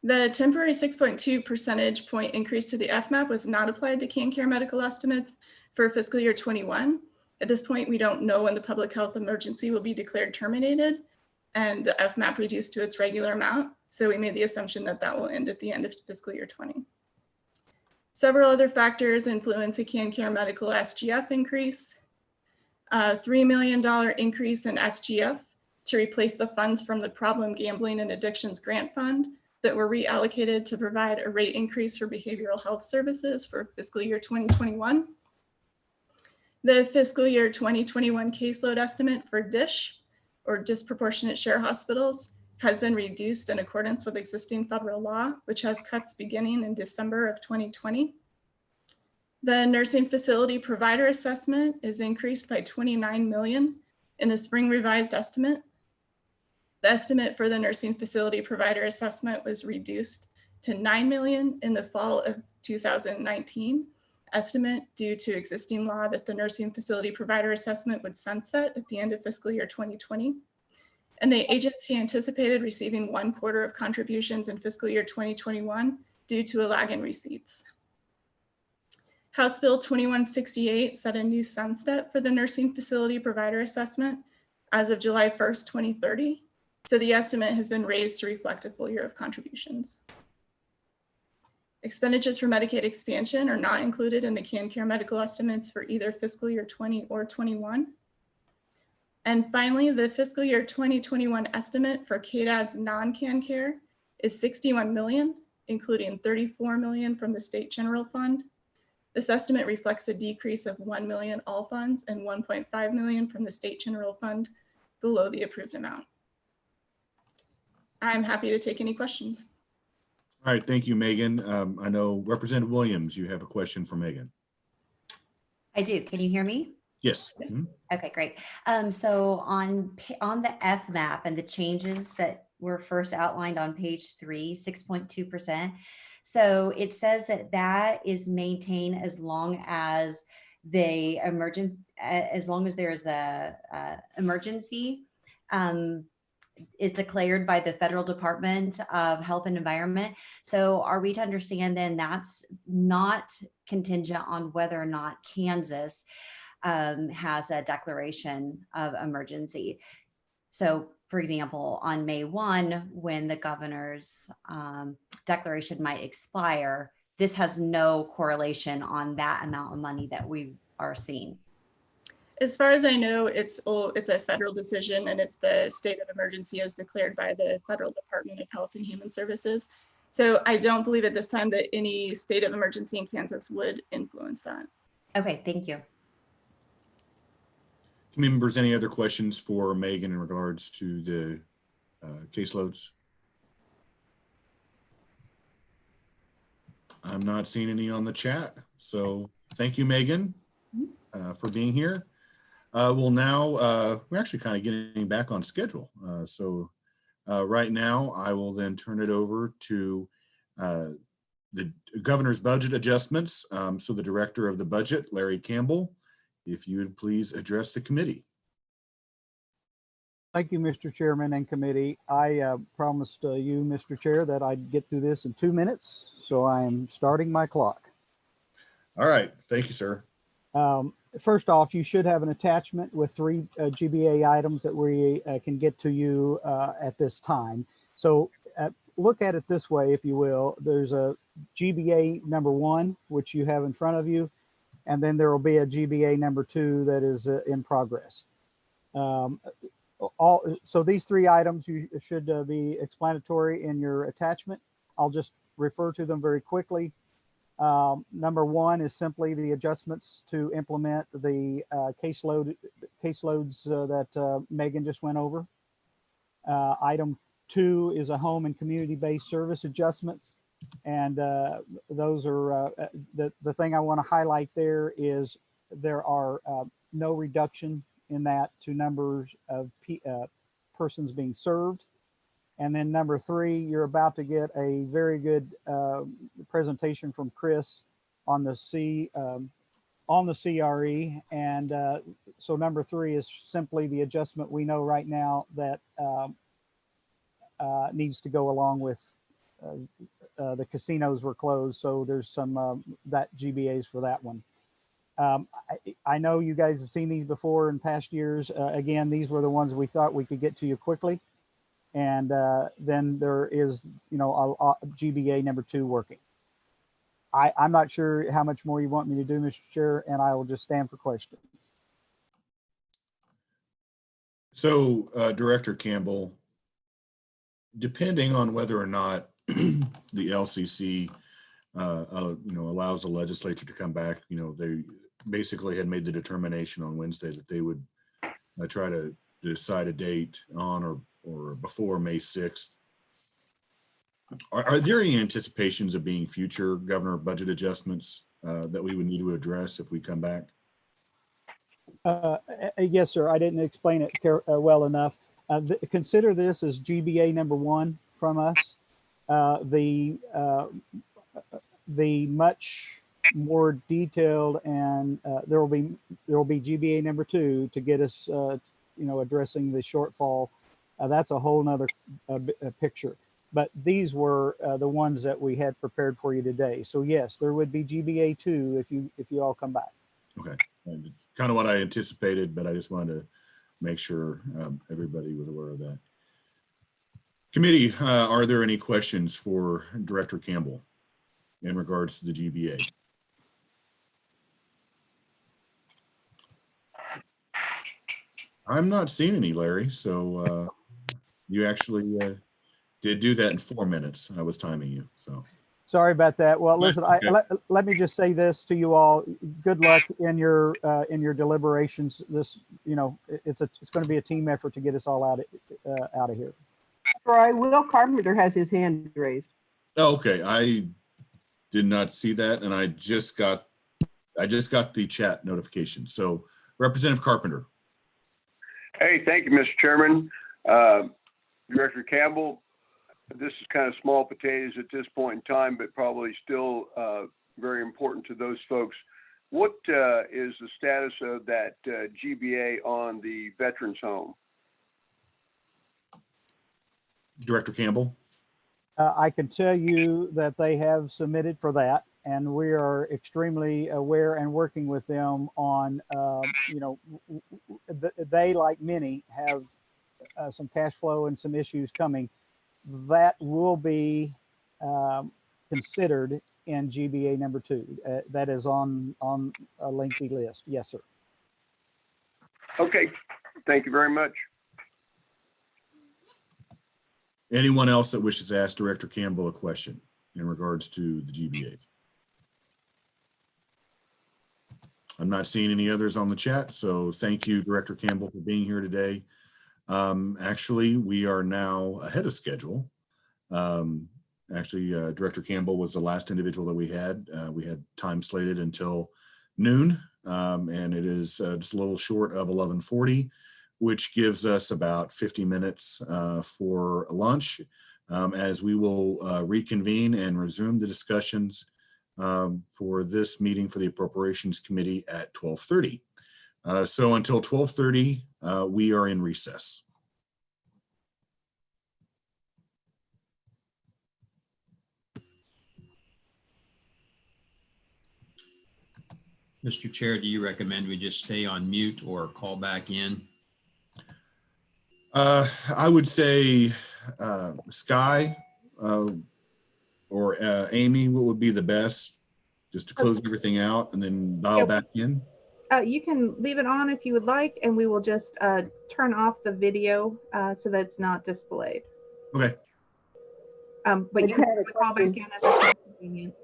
The temporary 6.2 percentage point increase to the FMAP was not applied to CanCare Medical estimates for fiscal year 21. At this point, we don't know when the public health emergency will be declared terminated and the FMAP reduced to its regular amount. So we made the assumption that that will end at the end of fiscal year 20. Several other factors influence the CanCare Medical SGF increase. A $3 million increase in SGF to replace the funds from the Problem Gambling and Addictions Grant Fund that were reallocated to provide a rate increase for behavioral health services for fiscal year 2021. The fiscal year 2021 caseload estimate for DSH, or disproportionate share hospitals, has been reduced in accordance with existing federal law, which has cuts beginning in December of 2020. The nursing facility provider assessment is increased by 29 million in the spring revised estimate. The estimate for the nursing facility provider assessment was reduced to 9 million in the fall of 2019 estimate due to existing law that the nursing facility provider assessment would sunset at the end of fiscal year 2020. And the agency anticipated receiving 1/4 of contributions in fiscal year 2021 due to a lag in receipts. House Bill 2168 set a new sunset for the nursing facility provider assessment as of July 1st, 2030. So the estimate has been raised to reflect a full year of contributions. Expenditures for Medicaid expansion are not included in the CanCare Medical estimates for either fiscal year 20 or 21. And finally, the fiscal year 2021 estimate for KDAD's non-CanCare is 61 million, including 34 million from the state general fund. This estimate reflects a decrease of 1 million all funds and 1.5 million from the state general fund below the approved amount. I'm happy to take any questions. All right, thank you, Megan. I know Representative Williams, you have a question for Megan. I do. Can you hear me? Yes. Mhm. Okay, great. So on the FMAP and the changes that were first outlined on page 3, 6.2%. So it says that that is maintained as long as the emergency, as long as there is a emergency is declared by the Federal Department of Health and Environment. So are we to understand then that's not contingent on whether or not Kansas has a declaration of emergency? So for example, on May 1, when the governor's declaration might expire, this has no correlation on that amount of money that we are seeing. As far as I know, it's a federal decision, and it's the state of emergency as declared by the Federal Department of Health and Human Services. So I don't believe at this time that any state of emergency in Kansas would influence that. Okay, thank you. Committee members, any other questions for Megan in regards to the caseloads? I'm not seeing any on the chat. So thank you, Megan, for being here. We'll now, we're actually kind of getting back on schedule. Right now, I will then turn it over to the governor's budget adjustments. So the director of the budget, Larry Campbell, if you would please address the committee. Thank you, Mr. Chairman and committee. I promised you, Mr. Chair, that I'd get through this in 2 minutes. So I am starting my clock. All right. Thank you, sir. First off, you should have an attachment with 3 GBA items that we can get to you at this time. So look at it this way, if you will. There's a GBA number 1, which you have in front of you, and then there will be a GBA number 2 that is in progress. So these 3 items you should be explanatory in your attachment. I'll just refer to them very quickly. Number 1 is simply the adjustments to implement the caseloads that Megan just went over. Item 2 is a home and community-based service adjustments. And those are, the thing I want to highlight there is there are no reduction in that to numbers of persons being served. And then number 3, you're about to get a very good presentation from Chris on the CRE. And so number 3 is simply the adjustment we know right now that needs to go along with the casinos were closed. So there's some that GBAs for that one. I know you guys have seen these before in past years. Again, these were the ones we thought we could get to you quickly. And then there is, you know, a GBA number 2 working. I'm not sure how much more you want me to do, Mr. Chair, and I will just stand for questions. So, Director Campbell, depending on whether or not the LCC, allows the legislature to come back, they basically had made the determination on Wednesday that they would try to decide a date on or before May 6th. Are there any anticipations of being future governor budget adjustments that we would need to address if we come back? Yes, sir. I didn't explain it well enough. Consider this as GBA number 1 from us. The much more detailed, and there will be GBA number 2 to get us, addressing the shortfall. That's a whole nother picture. But these were the ones that we had prepared for you today. So yes, there would be GBA 2 if you all come back. Okay, and it's kind of what I anticipated, but I just wanted to make sure everybody was aware of that. Committee, are there any questions for Director Campbell in regards to the GBA? I'm not seeing any, Larry. So you actually did do that in 4 minutes. I was timing you. So sorry about that. Well, listen, let me just say this to you all. Good luck in your deliberations. This, it's going to be a team effort to get us all out of here. Troy, Will Carpenter has his hand raised. Oh, okay. I did not see that, and I just got the chat notification. So Representative Carpenter. Hey, thank you, Mr. Chairman. Director Campbell, this is kind of small potatoes at this point in time, but probably still very important to those folks. What is the status of that GBA on the veterans home? Director Campbell? I can tell you that they have submitted for that, and we are extremely aware and working with them on, you know, they, like many, have some cash flow and some issues coming. That will be considered in GBA number 2. That is on a lengthy list. Yes, sir. Okay, thank you very much. Anyone else that wishes to ask Director Campbell a question in regards to the GBAs? I'm not seeing any others on the chat, so thank you, Director Campbell, for being here today. Actually, we are now ahead of schedule. Director Campbell was the last individual that we had. We had time slated until noon, and it is just a little short of 11:40, which gives us about 50 minutes for lunch, as we will reconvene and resume the discussions for this meeting for the Appropriations Committee at 12:30. So until 12:30, we are in recess. Mr. Chair, do you recommend we just stay on mute or call back in? I would say Sky or Amy, what would be the best, just to close everything out and then dial back in? You can leave it on if you would like, and we will just turn off the video so that it's not displayed. Okay. But you can call back in if it's not convenient.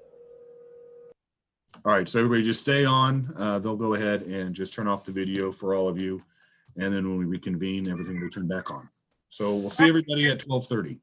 All right, so everybody just stay on. They'll go ahead and just turn off the video for all of you. And then when we reconvene, everything will turn back on. So we'll see everybody at 12:30.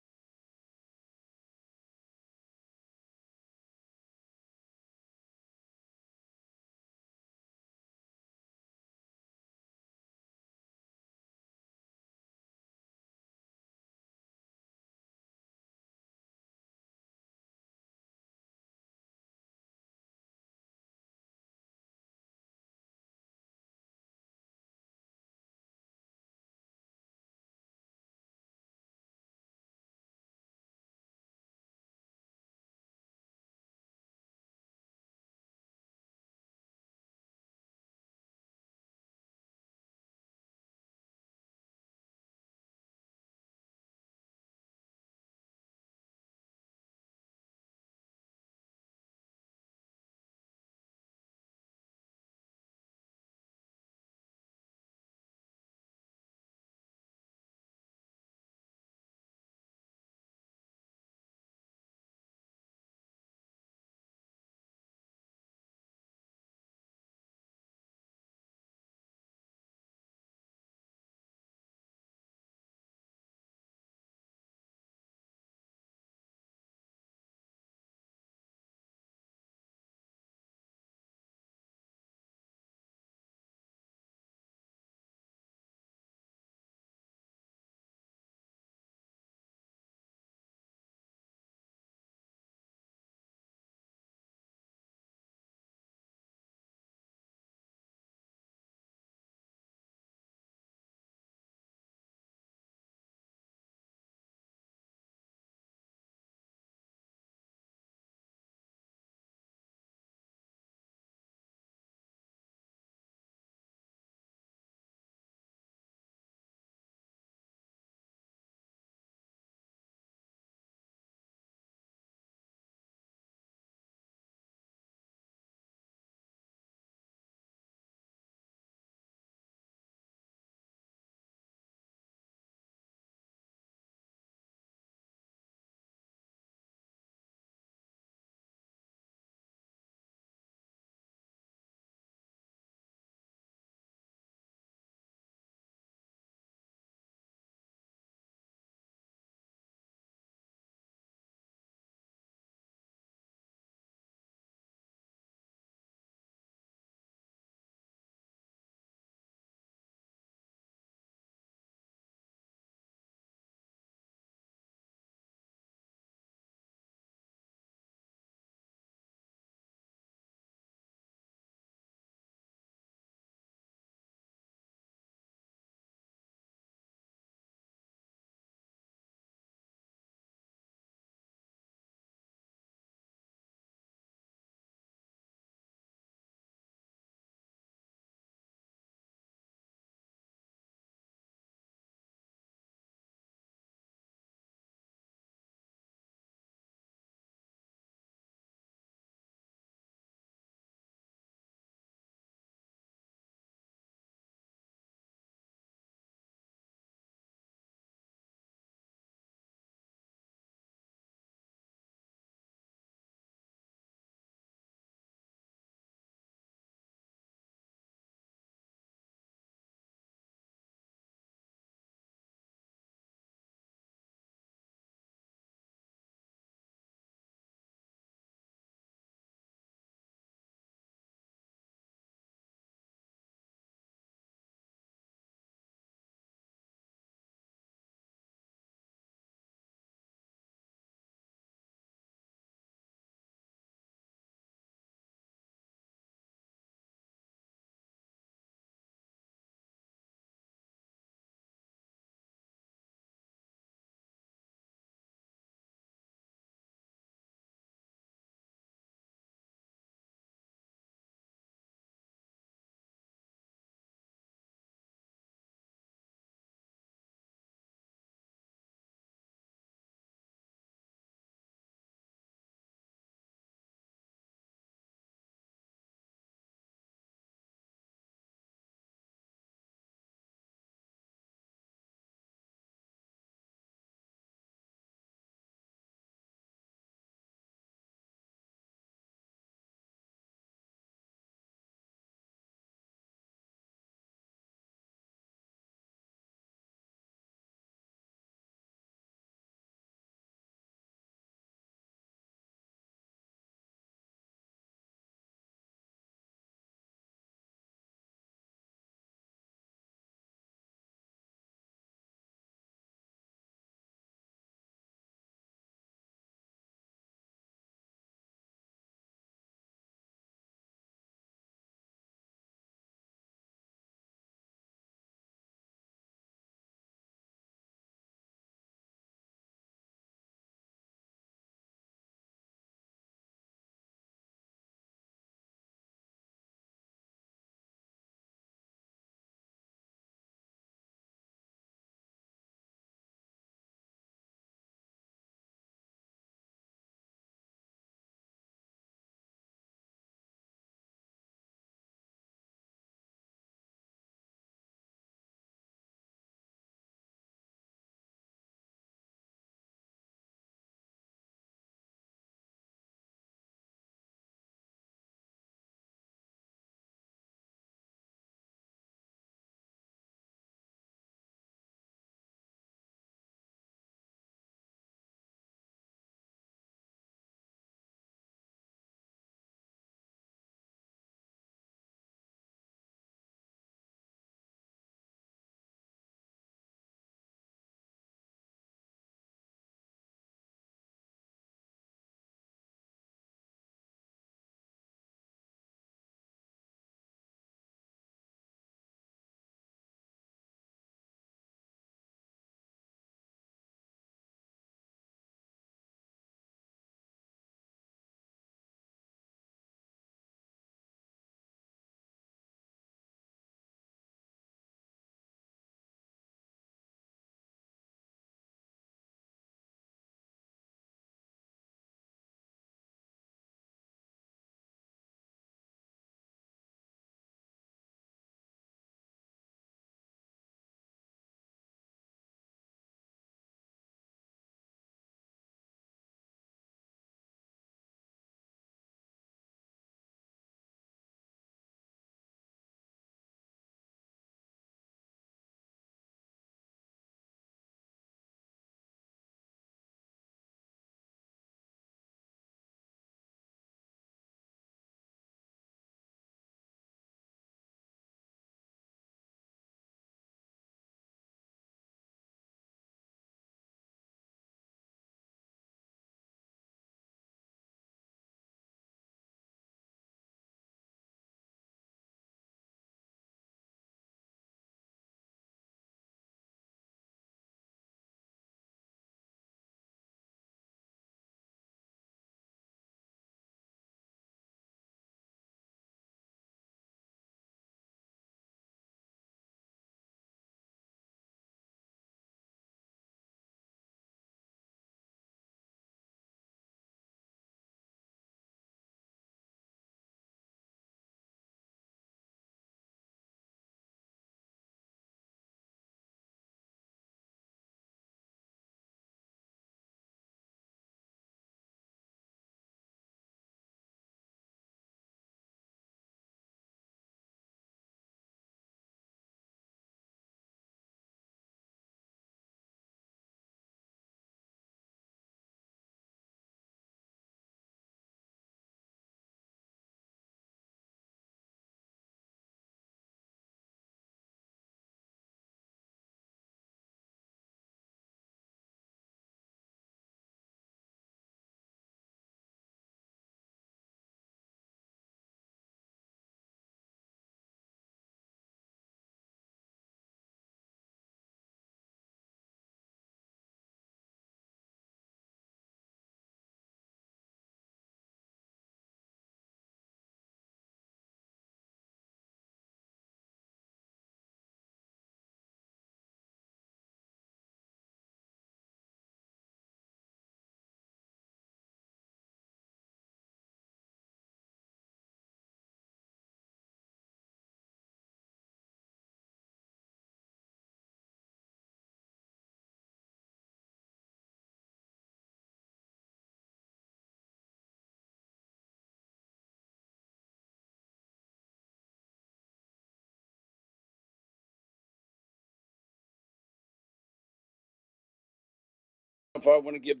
if I want to give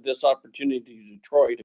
this opportunity to Troy to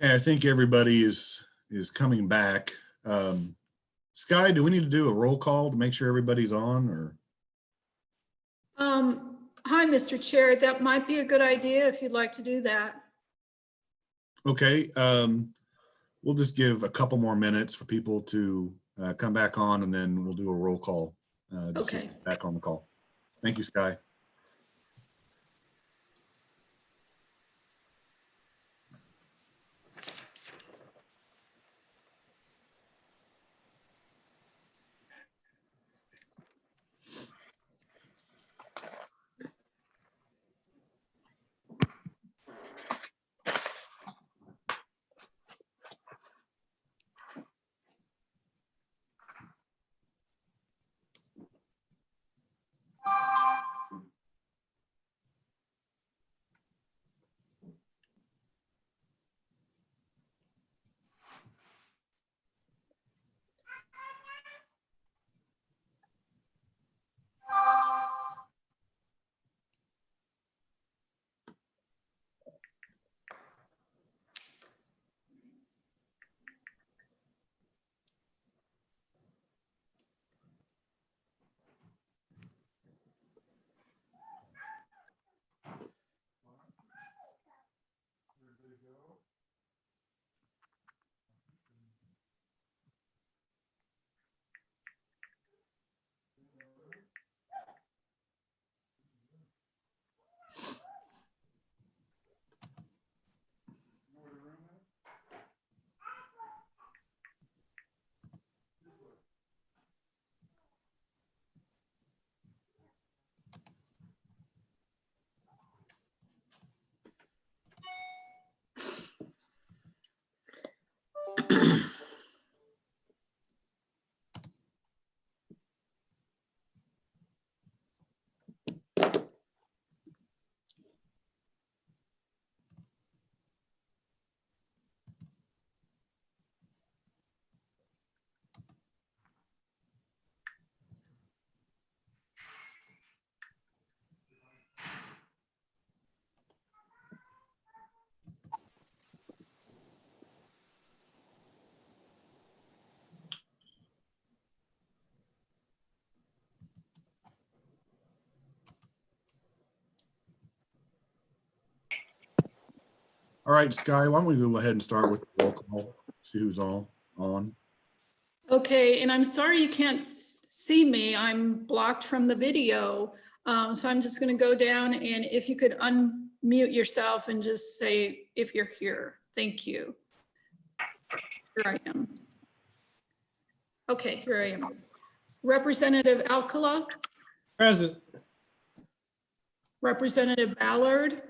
Okay, I think everybody is coming back. Sky, do we need to do a roll call to make sure everybody's on, or? Hi, Mr. Chair. That might be a good idea if you'd like to do that. Okay, we'll just give a couple more minutes for people to come back on, and then we'll do a roll call. To see Okay. who's back on the call. Thank you, Sky. All right, Sky, why don't we go ahead and start with the roll call, see who's on. Okay, and I'm sorry you can't see me. I'm blocked from the video. So I'm just going to go down, and if you could unmute yourself and just say if you're here. Thank you. Here I am. Okay, here I am. Representative Alcala. Present. Representative Ballard.